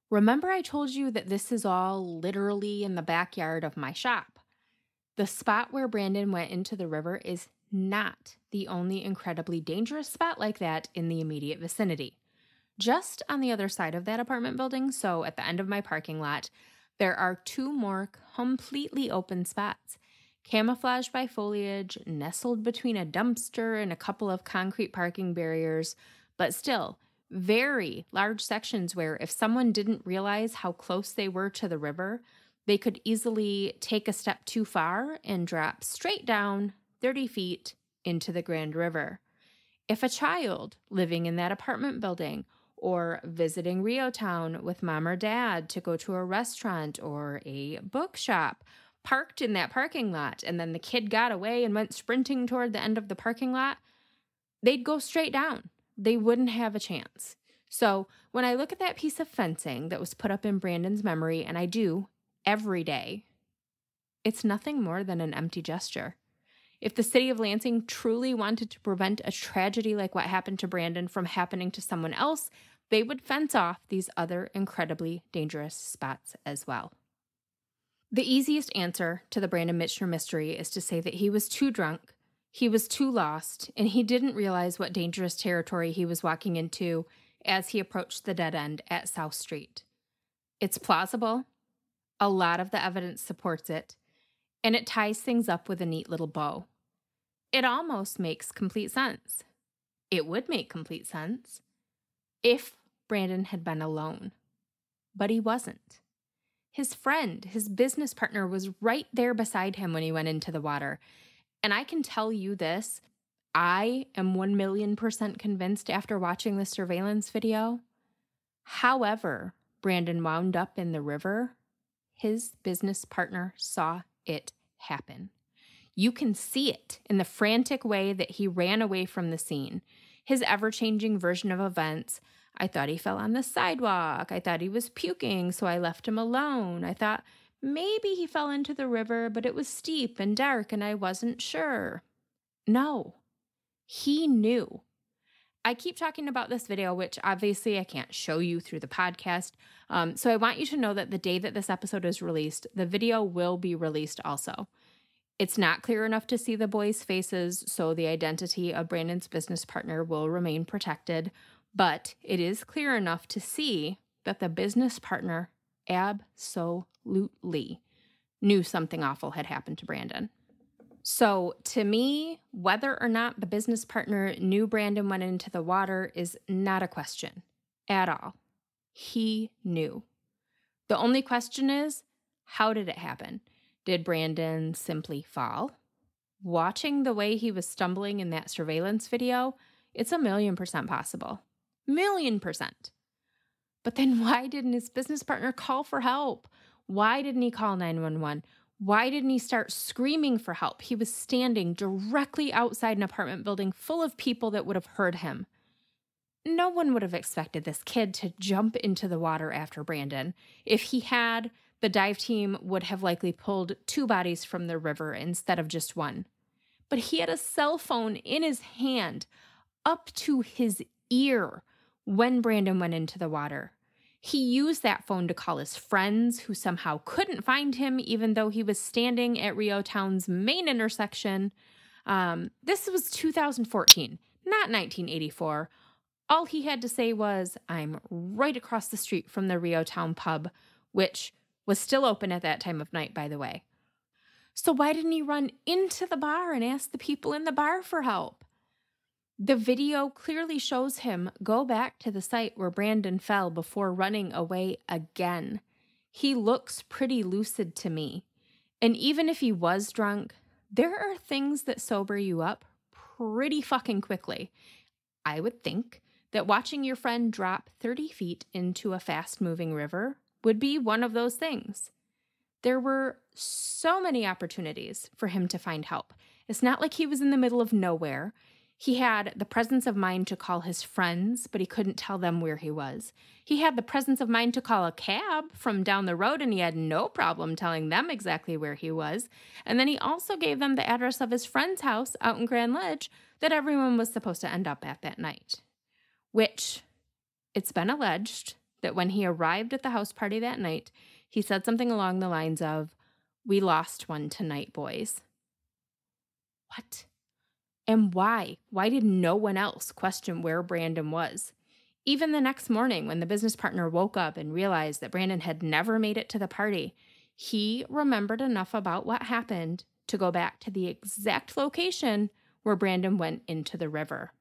Remember I told you that this is all literally in the backyard of my shop. The spot where Brandon went into the river is not the only incredibly dangerous spot like that in the immediate vicinity. Just on the other side of that apartment building, so at the end of my parking lot, there are 2 more completely open spots, camouflaged by foliage, nestled between a dumpster and a couple of concrete parking barriers, but still very large sections where if someone didn't realize how close they were to the river, they could easily take a step too far and drop straight down 30 feet into the Grand River. If a child living in that apartment building or visiting Rio Town with mom or dad to go to a restaurant or a bookshop parked in that parking lot and then the kid got away and went sprinting toward the end of the parking lot, they'd go straight down. They wouldn't have a chance. So when I look at that piece of fencing that was put up in Brandon's memory, and I do every day, it's nothing more than an empty gesture. If the city of Lansing truly wanted to prevent a tragedy like what happened to Brandon from happening to someone else, they would fence off these other incredibly dangerous spots as well. The easiest answer to the Brandon Mitchner mystery is to say that he was too drunk, he was too lost, and he didn't realize what dangerous territory he was walking into as he approached the dead end at South Street. It's plausible. A lot of the evidence supports it, and it ties things up with a neat little bow. It almost makes complete sense. It would make complete sense if Brandon had been alone, but he wasn't. His friend, his business partner, was right there beside him when he went into the water. And I can tell you this, I am 1,000,000% convinced after watching the surveillance video. However Brandon wound up in the river, his business partner saw it happen. You can see it in the frantic way that he ran away from the scene. His ever-changing version of events. I thought he fell on the sidewalk. I thought he was puking, so I left him alone. I thought maybe he fell into the river, but it was steep and dark and I wasn't sure. No, he knew. I keep talking about this video, which obviously I can't show you through the podcast. So I want you to know that the day that this episode is released, the video will be released also. It's not clear enough to see the boys' faces, so the identity of Brandon's business partner will remain protected. But it is clear enough to see that the business partner absolutely knew something awful had happened to Brandon. So to me, whether or not the business partner knew Brandon went into the water is not a question at all. He knew. The only question is, how did it happen? Did Brandon simply fall? Watching the way he was stumbling in that surveillance video, it's 1,000,000% possible. 1,000,000%. But then why didn't his business partner call for help? Why didn't he call 911? Why didn't he start screaming for help? He was standing directly outside an apartment building full of people that would have heard him. No one would have expected this kid to jump into the water after Brandon. If he had, the dive team would have likely pulled 2 bodies from the river instead of just 1. But he had a cell phone in his hand up to his ear when Brandon went into the water. He used that phone to call his friends who somehow couldn't find him even though he was standing at Rio Town's main intersection. This was 2014, not 1984. All he had to say was, I'm right across the street from the Rio Town pub, which was still open at that time of night, by the way. So why didn't he run into the bar and ask the people in the bar for help? The video clearly shows him go back to the site where Brandon fell before running away again. He looks pretty lucid to me. And even if he was drunk, there are things that sober you up pretty fucking quickly. I would think that watching your friend drop 30 feet into a fast-moving river would be one of those things. There were so many opportunities for him to find help. It's not like he was in the middle of nowhere. He had the presence of mind to call his friends, but he couldn't tell them where he was. He had the presence of mind to call a cab from down the road, and he had no problem telling them exactly where he was. And then he also gave them the address of his friend's house out in Grand Ledge that everyone was supposed to end up at that night. Which, it's been alleged that when he arrived at the house party that night, he said something along the lines of, "We lost one tonight, boys." What? And why? Why did no one else question where Brandon was? Even the next morning, when the business partner woke up and realized that Brandon had never made it to the party, he remembered enough about what happened to go back to the exact location where Brandon went into the river.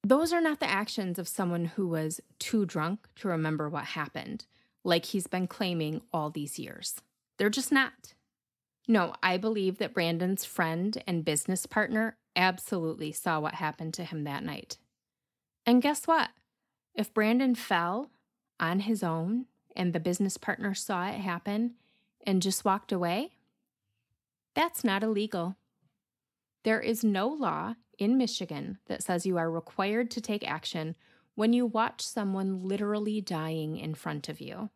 Those are not the actions of someone who was too drunk to remember what happened, like he's been claiming all these years. They're just not. No, I believe that Brandon's friend and business partner absolutely saw what happened to him that night. And guess what? If Brandon fell on his own and the business partner saw it happen and just walked away, That's not illegal. There is no law in Michigan that says you are required to take action when you watch someone literally dying in front of you.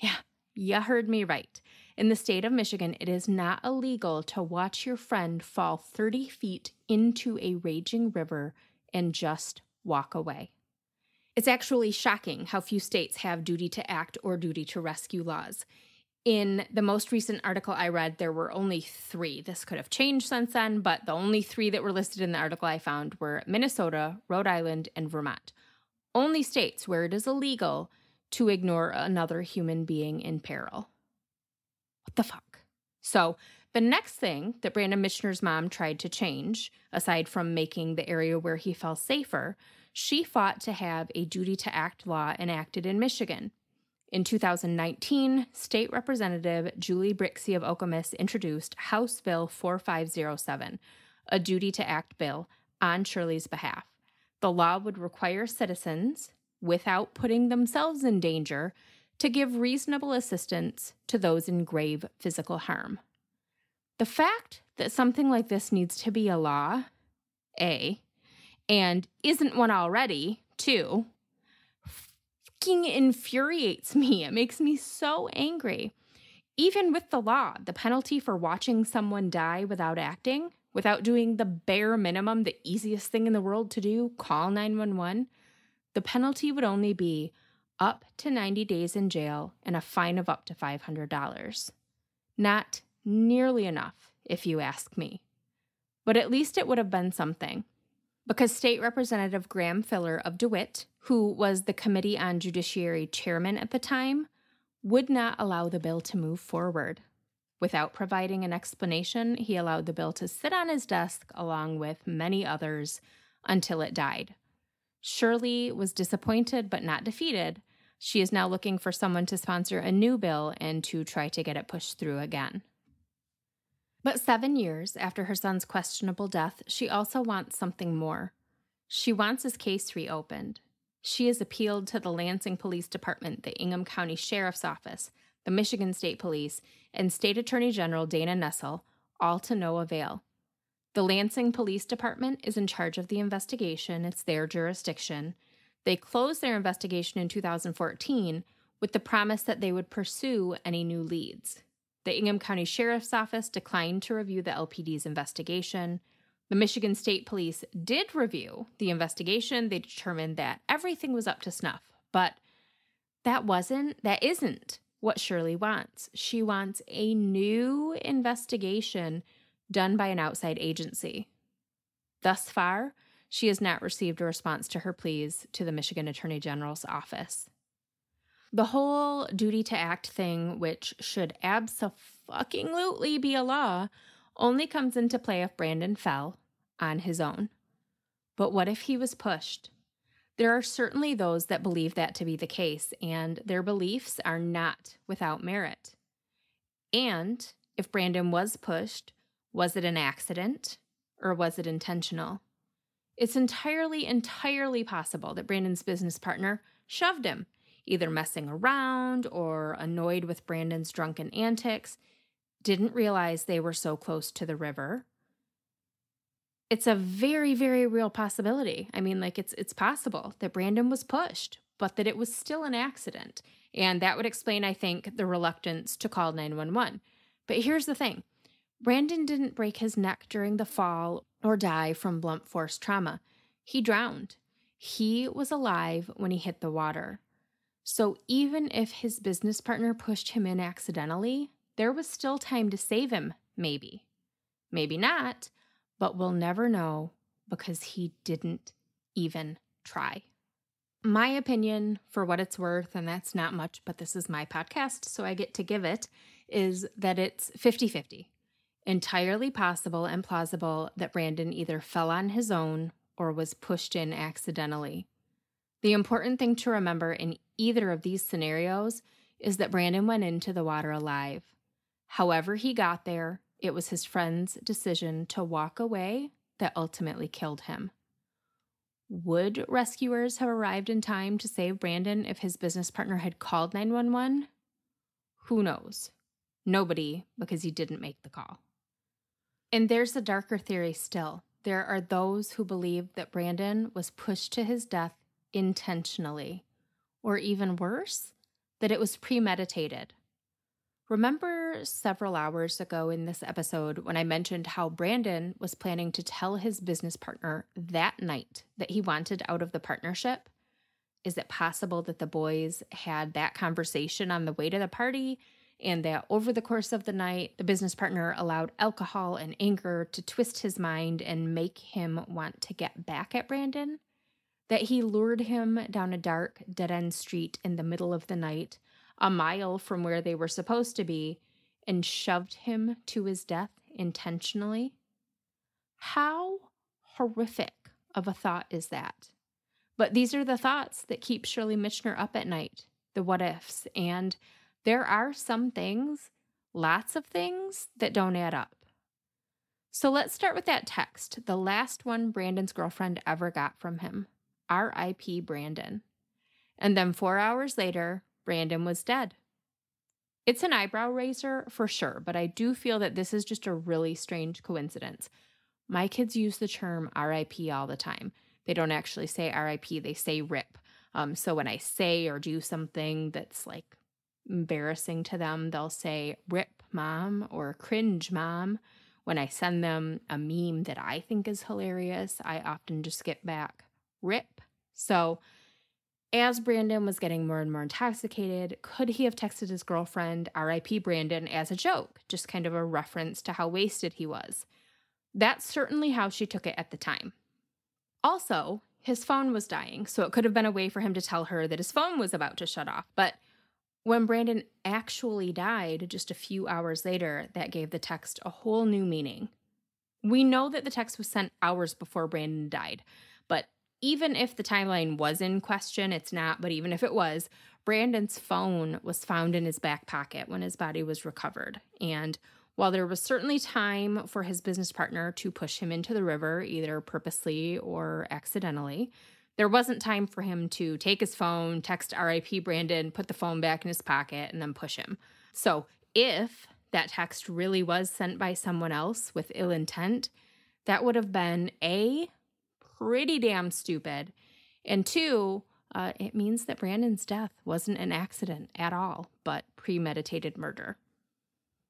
Yeah, you heard me right. In the state of Michigan, it is not illegal to watch your friend fall 30 feet into a raging river and just walk away. It's actually shocking how few states have duty to act or duty to rescue laws. In the most recent article I read, there were only 3. This could have changed since then, but the only 3 that were listed in the article I found were Minnesota, Rhode Island, and Vermont. Only states where it is illegal to ignore another human being in peril. What the fuck? So the next thing that Brandon Mitchner's mom tried to change, aside from making the area where he fell safer, she fought to have a duty to act law enacted in Michigan. In 2019, State Representative Julie Brixey of Okemos introduced House Bill 4507, a duty to act bill, on Shirley's behalf. The law would require citizens, without putting themselves in danger, to give reasonable assistance to those in grave physical harm. The fact that something like this needs to be a law, A, and isn't one already, 2, fucking infuriates me. It makes me so angry. Even with the law, the penalty for watching someone die without acting, without doing the bare minimum, the easiest thing in the world to do, call 911, the penalty would only be up to 90 days in jail and a fine of up to $500. Not nearly enough, if you ask me. But at least it would have been something. Because State Representative Graham Filler of DeWitt, who was the Committee on Judiciary chairman at the time, would not allow the bill to move forward. Without providing an explanation, he allowed the bill to sit on his desk along with many others until it died. Shirley was disappointed but not defeated. She is now looking for someone to sponsor a new bill and to try to get it pushed through again. But 7 years after her son's questionable death, she also wants something more. She wants his case reopened. She has appealed to the Lansing Police Department, the Ingham County Sheriff's Office, the Michigan State Police, and State Attorney General Dana Nessel, all to no avail. The Lansing Police Department is in charge of the investigation. It's their jurisdiction. They closed their investigation in 2014 with the promise that they would pursue any new leads. The Ingham County Sheriff's Office declined to review the LPD's investigation. The Michigan State Police did review the investigation. They determined that everything was up to snuff, but that isn't what Shirley wants. She wants a new investigation done by an outside agency. Thus far, she has not received a response to her pleas to the Michigan Attorney General's office. The whole duty to act thing, which should abso-fucking-lutely be a law, only comes into play if Brandon fell on his own. But what if he was pushed? There are certainly those that believe that to be the case, and their beliefs are not without merit. And if Brandon was pushed, was it an accident or was it intentional? It's entirely possible that Brandon's business partner shoved him, either messing around or annoyed with Brandon's drunken antics, didn't realize they were so close to the river. It's a very, very real possibility. I mean, it's possible that Brandon was pushed, but that it was still an accident. And that would explain, I think, the reluctance to call 911. But here's the thing. Brandon didn't break his neck during the fall or die from blunt force trauma. He drowned. He was alive when he hit the water. So even if his business partner pushed him in accidentally, there was still time to save him, maybe. Maybe not, but we'll never know because he didn't even try. My opinion, for what it's worth, and that's not much, but this is my podcast, so I get to give it, is that it's 50-50. Entirely possible and plausible that Brandon either fell on his own or was pushed in accidentally. The important thing to remember in either of these scenarios is that Brandon went into the water alive. However he got there, it was his friend's decision to walk away that ultimately killed him. Would rescuers have arrived in time to save Brandon if his business partner had called 911? Who knows? Nobody, because he didn't make the call. And there's a darker theory still. There are those who believe that Brandon was pushed to his death intentionally, or even worse, that it was premeditated. Remember several hours ago in this episode when I mentioned how Brandon was planning to tell his business partner that night that he wanted out of the partnership? Is it possible that the boys had that conversation on the way to the party, and that over the course of the night, the business partner allowed alcohol and anger to twist his mind and make him want to get back at Brandon? That he lured him down a dark, dead-end street in the middle of the night, a mile from where they were supposed to be, and shoved him to his death intentionally? How horrific of a thought is that? But these are the thoughts that keep Shirley Mitchner up at night, the what ifs, and there are some things, lots of things, that don't add up. So let's start with that text, the last one Brandon's girlfriend ever got from him. R.I.P. Brandon. And then 4 hours later, Brandon was dead. It's an eyebrow raiser for sure, but I do feel that this is just a really strange coincidence. My kids use the term R.I.P. all the time. They don't actually say R.I.P., they say RIP. So when I say or do something that's like embarrassing to them, they'll say RIP mom or cringe mom. When I send them a meme that I think is hilarious, I often just get back RIP. So as Brandon was getting more and more intoxicated, could he have texted his girlfriend R.I.P. Brandon as a joke, just kind of a reference to how wasted he was? That's certainly how she took it at the time. Also, his phone was dying, so it could have been a way for him to tell her that his phone was about to shut off. But when Brandon actually died just a few hours later, that gave the text a whole new meaning. We know that the text was sent hours before Brandon died, but even if the timeline was in question, it's not, but even if it was, Brandon's phone was found in his back pocket when his body was recovered. And while there was certainly time for his business partner to push him into the river, either purposely or accidentally, there wasn't time for him to take his phone, text RIP Brandon, put the phone back in his pocket, and then push him. So if that text really was sent by someone else with ill intent, that would have been A, pretty damn stupid, and 2, it means that Brandon's death wasn't an accident at all, but premeditated murder.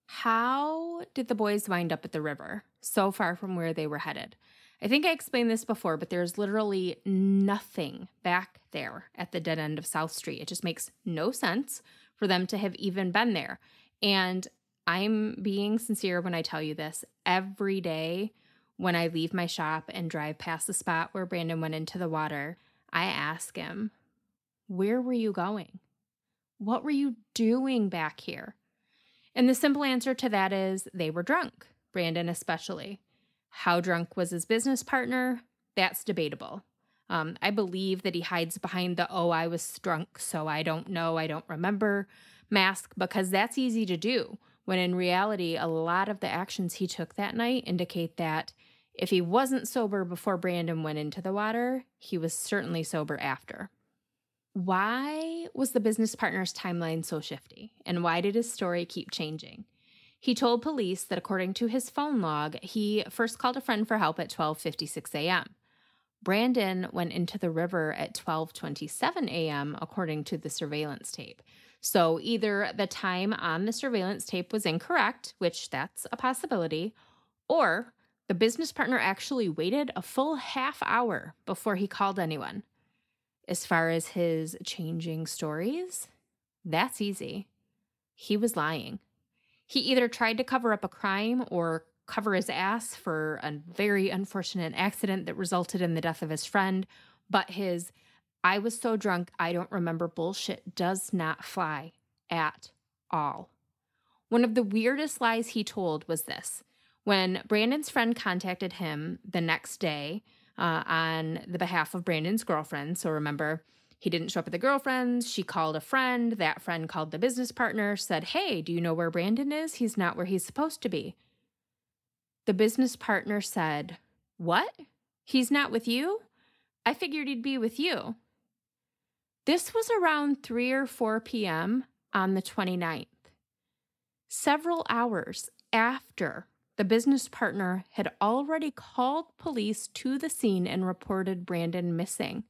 How did the boys wind up at the river, so far from where they were headed? I think I explained this before, but there's literally nothing back there at the dead end of South Street. It just makes no sense for them to have even been there. And I'm being sincere when I tell you this. Every day when I leave my shop and drive past the spot where Brandon went into the water, I ask him, where were you going? What were you doing back here? And the simple answer to that is they were drunk, Brandon especially. How drunk was his business partner? That's debatable. I believe that he hides behind the, oh, I was drunk, so I don't know, I don't remember mask, because that's easy to do, when in reality, a lot of the actions he took that night indicate that if he wasn't sober before Brandon went into the water, he was certainly sober after. Why was the business partner's timeline so shifty? And why did his story keep changing? He told police that according to his phone log, he first called a friend for help at 12:56 a.m. Brandon went into the river at 12:27 a.m. according to the surveillance tape. So either the time on the surveillance tape was incorrect, which that's a possibility, or the business partner actually waited a full half hour before he called anyone. As far as his changing stories, that's easy. He was lying. He either tried to cover up a crime or cover his ass for a very unfortunate accident that resulted in the death of his friend, but his I was so drunk I don't remember bullshit does not fly at all. One of the weirdest lies he told was this. When Brandon's friend contacted him the next day on the behalf of Brandon's girlfriend, so remember, he didn't show up at the girlfriend's, she called a friend, that friend called the business partner, said, hey, do you know where Brandon is? He's not where he's supposed to be. The business partner said, what? He's not with you? I figured he'd be with you. This was around 3 or 4 p.m. on the 29th. Several hours after the business partner had already called police to the scene and reported Brandon missing.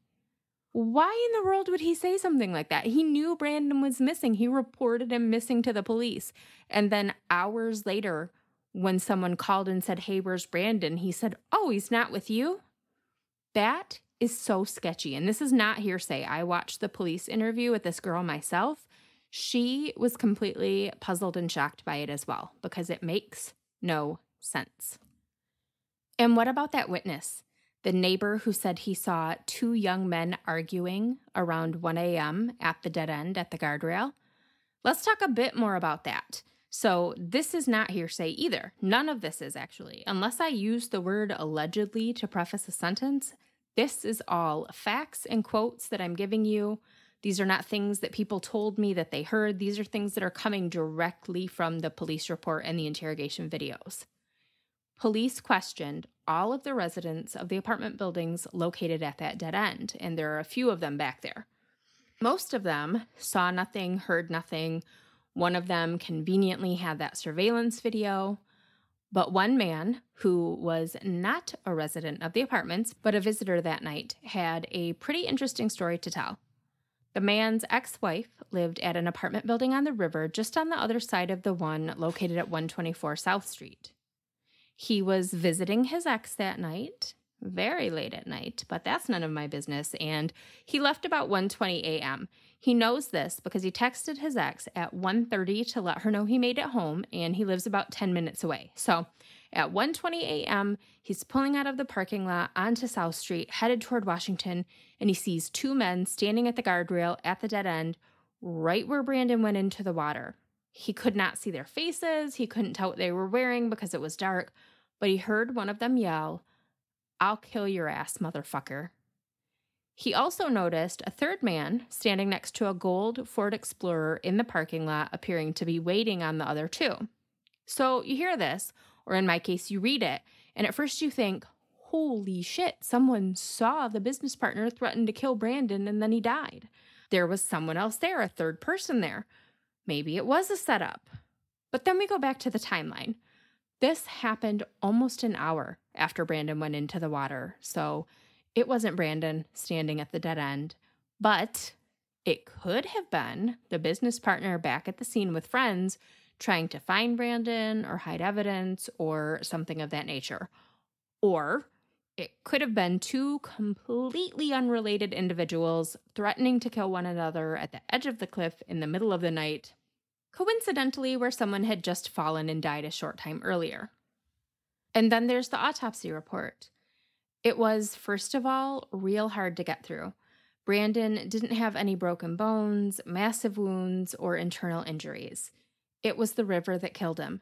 Why in the world would he say something like that? He knew Brandon was missing. He reported him missing to the police. And then hours later, when someone called and said, "Hey, where's Brandon?" he said, "Oh, he's not with you?" That is so sketchy. And this is not hearsay. I watched the police interview with this girl myself. She was completely puzzled and shocked by it as well, because it makes no sense. And what about that witness? The neighbor who said he saw two young men arguing around 1 a.m. at the dead end at the guardrail. Let's talk a bit more about that. So this is not hearsay either. None of this is actually. Unless I use the word allegedly to preface a sentence, this is all facts and quotes that I'm giving you. These are not things that people told me that they heard. These are things that are coming directly from the police report and the interrogation videos. Police questioned all of the residents of the apartment buildings located at that dead end, and there are a few of them back there. Most of them saw nothing, heard nothing. One of them conveniently had that surveillance video. But one man, who was not a resident of the apartments, but a visitor that night, had a pretty interesting story to tell. The man's ex-wife lived at an apartment building on the river just on the other side of the one located at 124 South Street. He was visiting his ex that night, very late at night, but that's none of my business, and he left about 1:20 a.m. He knows this because he texted his ex at 1:30 to let her know he made it home, and he lives about 10 minutes away. So at 1:20 a.m., he's pulling out of the parking lot onto South Street, headed toward Washington, and he sees two men standing at the guardrail at the dead end, right where Brandon went into the water. He could not see their faces. He couldn't tell what they were wearing because it was dark, but he heard one of them yell, "I'll kill your ass, motherfucker." He also noticed a third man standing next to a gold Ford Explorer in the parking lot, appearing to be waiting on the other two. So you hear this, or in my case, you read it, and at first you think, holy shit, someone saw the business partner threaten to kill Brandon and then he died. There was someone else there, a third person there. Maybe it was a setup. But then we go back to the timeline. This happened almost an hour after Brandon went into the water, so it wasn't Brandon standing at the dead end, but it could have been the business partner back at the scene with friends trying to find Brandon or hide evidence or something of that nature. Or it could have been two completely unrelated individuals threatening to kill one another at the edge of the cliff in the middle of the night, coincidentally where someone had just fallen and died a short time earlier. And then there's the autopsy report. It was, first of all, real hard to get through. Brandon didn't have any broken bones, massive wounds, or internal injuries. It was the river that killed him.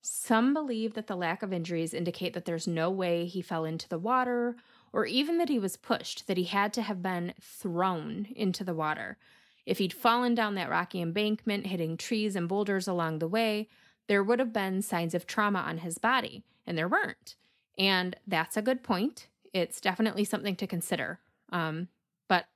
Some believe that the lack of injuries indicate that there's no way he fell into the water, or even that he was pushed, that he had to have been thrown into the water. If he'd fallen down that rocky embankment, hitting trees and boulders along the way, there would have been signs of trauma on his body, and there weren't. And that's a good point. It's definitely something to consider. But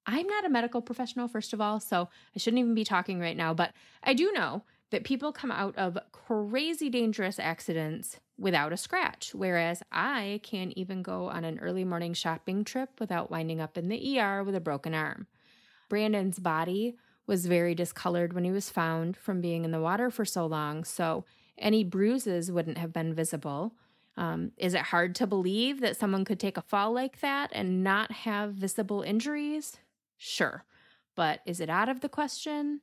I'm not a medical professional, first of all, so I shouldn't even be talking right now. But I do know that people come out of crazy dangerous accidents without a scratch, whereas I can't even go on an early morning shopping trip without winding up in the ER with a broken arm. Brandon's body was very discolored when he was found from being in the water for so long, so any bruises wouldn't have been visible. Is it hard to believe that someone could take a fall like that and not have visible injuries? Sure. But is it out of the question?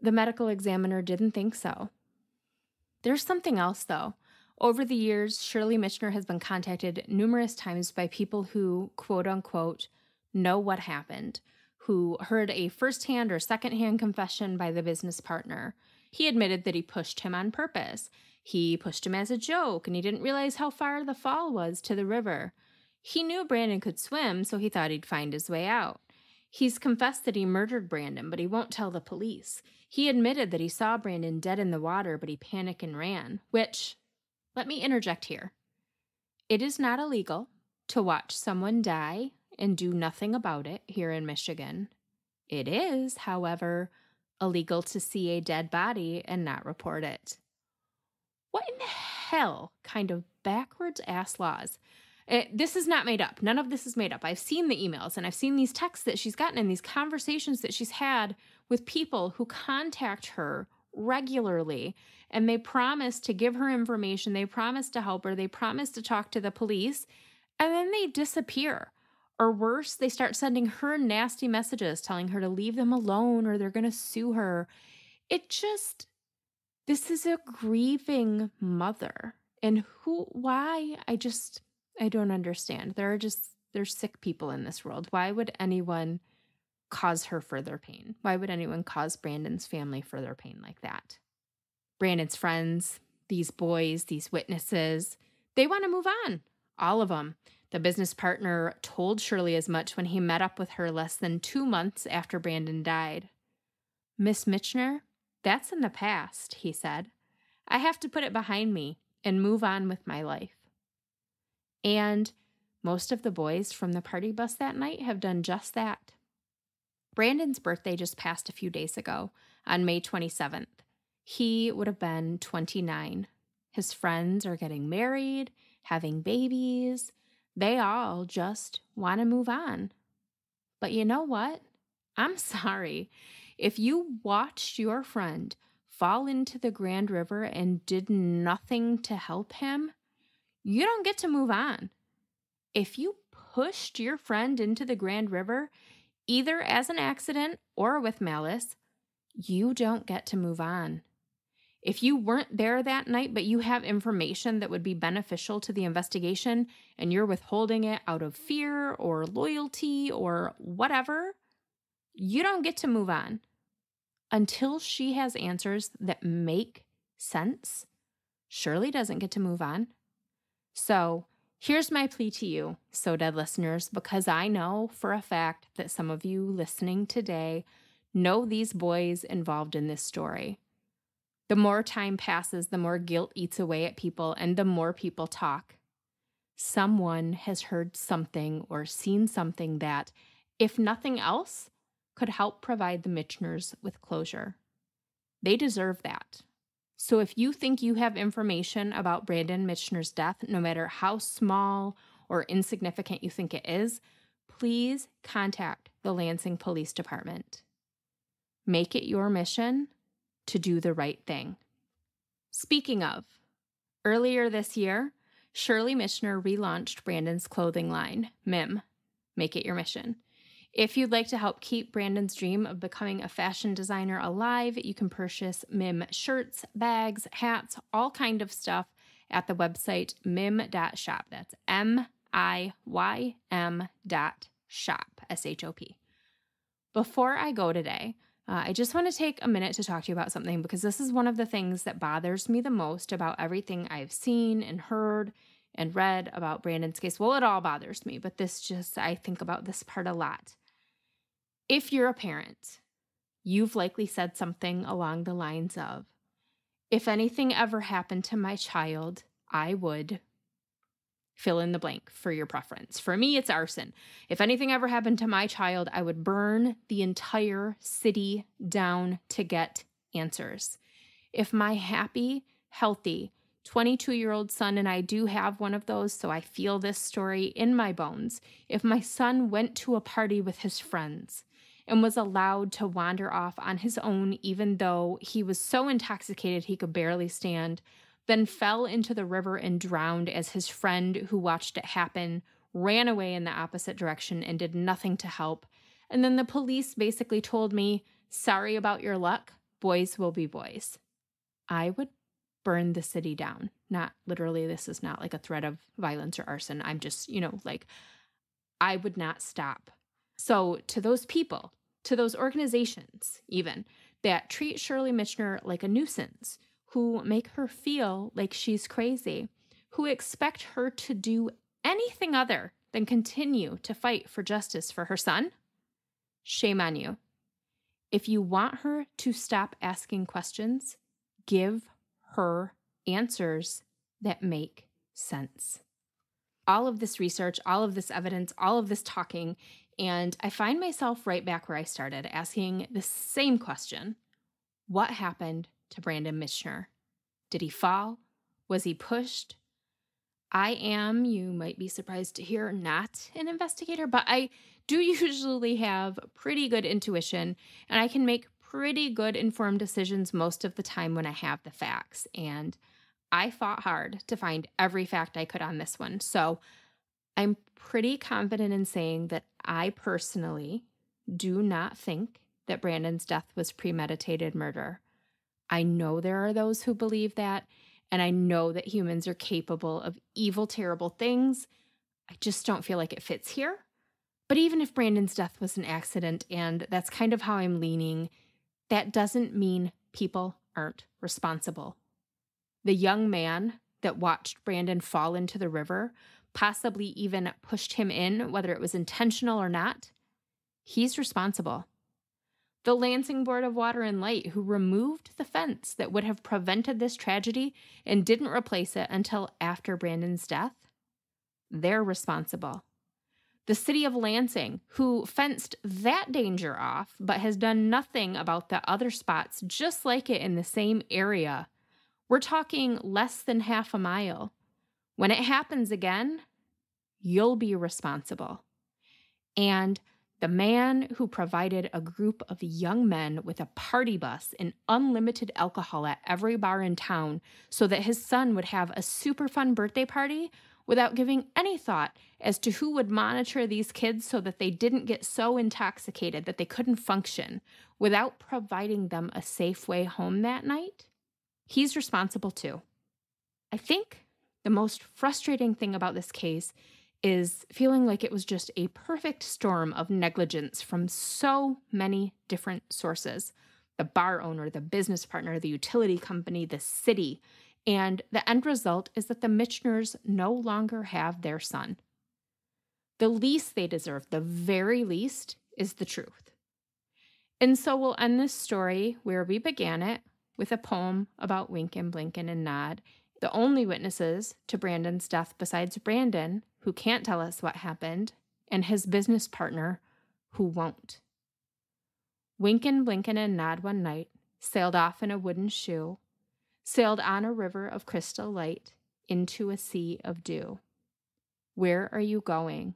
The medical examiner didn't think so. There's something else, though. Over the years, Shirley Mitchner has been contacted numerous times by people who, quote unquote, know what happened, who heard a firsthand or secondhand confession by the business partner. He admitted that he pushed him on purpose. He pushed him as a joke, and he didn't realize how far the fall was to the river. He knew Brandon could swim, so he thought he'd find his way out. He's confessed that he murdered Brandon, but he won't tell the police. He admitted that he saw Brandon dead in the water, but he panicked and ran, which, let me interject here. It is not illegal to watch someone die and do nothing about it here in Michigan. It is, however, illegal to see a dead body and not report it. What in the hell kind of backwards ass laws. This is not made up. None of this is made up. I've seen the emails and I've seen these texts that she's gotten and these conversations that she's had with people who contact her regularly, and they promise to give her information. They promise to help her. They promise to talk to the police, and then they disappear. Or worse, they start sending her nasty messages telling her to leave them alone or they're going to sue her. This is a grieving mother. And why? I don't understand. There's sick people in this world. Why would anyone cause her further pain? Why would anyone cause Brandon's family further pain like that? Brandon's friends, these boys, these witnesses, they want to move on. All of them. The business partner told Shirley as much when he met up with her less than 2 months after Brandon died. Miss Mitchner, that's in the past, he said. I have to put it behind me and move on with my life. And most of the boys from the party bus that night have done just that. Brandon's birthday just passed a few days ago, on May 27th. He would have been 29. His friends are getting married, having babies. They all just want to move on. But you know what? I'm sorry. If you watched your friend fall into the Grand River and did nothing to help him, you don't get to move on. If you pushed your friend into the Grand River, either as an accident or with malice, you don't get to move on. If you weren't there that night, but you have information that would be beneficial to the investigation and you're withholding it out of fear or loyalty or whatever, you don't get to move on. Until she has answers that make sense, Shirley doesn't get to move on. So here's my plea to you, So Dead listeners, because I know for a fact that some of you listening today know these boys involved in this story. The more time passes, the more guilt eats away at people, and the more people talk. Someone has heard something or seen something that, if nothing else, could help provide the Mitchners with closure. They deserve that. So if you think you have information about Brandon Mitchner's death, no matter how small or insignificant you think it is, please contact the Lansing Police Department. Make it your mission to do the right thing. Speaking of, earlier this year, Shirley Mitchner relaunched Brandon's clothing line, MIM, Make It Your Mission. If you'd like to help keep Brandon's dream of becoming a fashion designer alive, you can purchase MIM shirts, bags, hats, all kind of stuff at the website mim.shop. That's MIYM.shop, S-H-O-P. Before I go today, I just want to take a minute to talk to you about something because this is one of the things that bothers me the most about everything I've seen and heard and read about Brandon's case. Well, it all bothers me, but I think about this part a lot. If you're a parent, you've likely said something along the lines of, if anything ever happened to my child, I would fill in the blank for your preference. For me, it's arson. If anything ever happened to my child, I would burn the entire city down to get answers. If my happy, healthy 22-year-old son, and I do have one of those, so I feel this story in my bones. If my son went to a party with his friends and was allowed to wander off on his own, even though he was so intoxicated he could barely stand, then fell into the river and drowned as his friend who watched it happen ran away in the opposite direction and did nothing to help. And then the police basically told me, sorry about your luck, boys will be boys. I would burn the city down. Not literally, this is not like a threat of violence or arson. I'm just, I would not stop. So to those people, to those organizations even, that treat Shirley Mitchner like a nuisance, who make her feel like she's crazy, who expect her to do anything other than continue to fight for justice for her son, shame on you. If you want her to stop asking questions, give her answers that make sense. All of this research, all of this evidence, all of this talking, and I find myself right back where I started, asking the same question. What happened to Brandon Mitchner? Did he fall? Was he pushed? I am, you might be surprised to hear, not an investigator, but I do usually have pretty good intuition, and I can make pretty good informed decisions most of the time when I have the facts. And I fought hard to find every fact I could on this one. So I'm pretty confident in saying that I personally do not think that Brandon's death was premeditated murder. I know there are those who believe that, and I know that humans are capable of evil, terrible things. I just don't feel like it fits here. But even if Brandon's death was an accident, and that's kind of how I'm leaning, that doesn't mean people aren't responsible. The young man that watched Brandon fall into the river, possibly even pushed him in, whether it was intentional or not, he's responsible. The Lansing Board of Water and Light, who removed the fence that would have prevented this tragedy and didn't replace it until after Brandon's death, they're responsible. The city of Lansing, who fenced that danger off, but has done nothing about the other spots just like it in the same area. We're talking less than half a mile. When it happens again, you'll be responsible. And the man who provided a group of young men with a party bus and unlimited alcohol at every bar in town so that his son would have a super fun birthday party without giving any thought as to who would monitor these kids so that they didn't get so intoxicated that they couldn't function, without providing them a safe way home that night, he's responsible too. I think the most frustrating thing about this case is feeling like it was just a perfect storm of negligence from so many different sources. The bar owner, the business partner, the utility company, the city. And the end result is that the Mitchners no longer have their son. The least they deserve, the very least, is the truth. And so we'll end this story where we began it, with a poem about winkin', blinkin', and nod. The only witnesses to Brandon's death besides Brandon, who can't tell us what happened, and his business partner, who won't. Winkin', blinkin', and nod one night, sailed off in a wooden shoe, sailed on a river of crystal light into a sea of dew. Where are you going,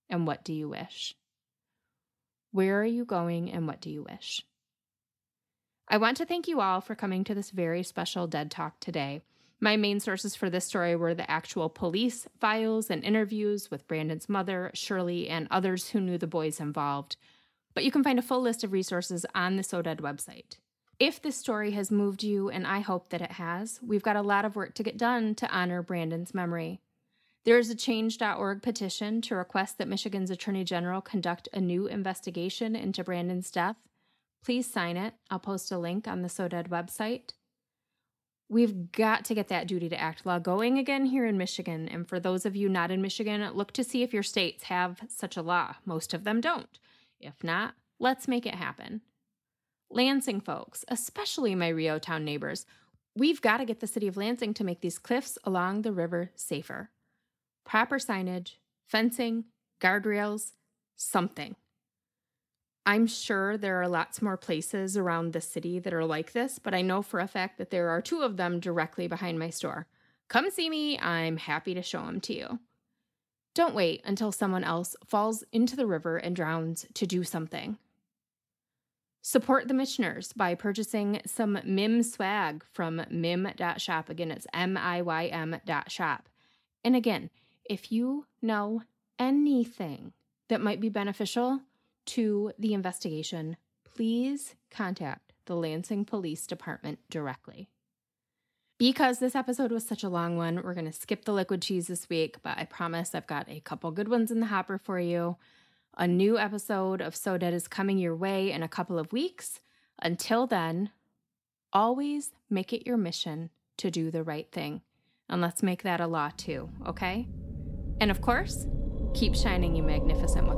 and what do you wish? Where are you going, and what do you wish? I want to thank you all for coming to this very special Dead Talk today. My main sources for this story were the actual police files and interviews with Brandon's mother, Shirley, and others who knew the boys involved. But you can find a full list of resources on the So Dead website. If this story has moved you, and I hope that it has, we've got a lot of work to get done to honor Brandon's memory. There is a change.org petition to request that Michigan's Attorney General conduct a new investigation into Brandon's death. Please sign it. I'll post a link on the So Dead website. We've got to get that duty to act law going again here in Michigan. And for those of you not in Michigan, look to see if your states have such a law. Most of them don't. If not, let's make it happen. Lansing folks, especially my Rio Town neighbors, we've got to get the city of Lansing to make these cliffs along the river safer. Proper signage, fencing, guardrails, something. I'm sure there are lots more places around the city that are like this, but I know for a fact that there are 2 of them directly behind my store. Come see me. I'm happy to show them to you. Don't wait until someone else falls into the river and drowns to do something. Support the Mitchners by purchasing some MIM swag from mim.shop. Again, it's MIYM.shop. And again, if you know anything that might be beneficial to the investigation, please contact the Lansing Police Department directly. Because this episode was such a long one, we're going to skip the liquid cheese this week, but I promise I've got a couple good ones in the hopper for you. A new episode of So Dead is coming your way in a couple of weeks. Until then, always make it your mission to do the right thing. And let's make that a law too, okay? And of course, keep shining, you magnificent ones.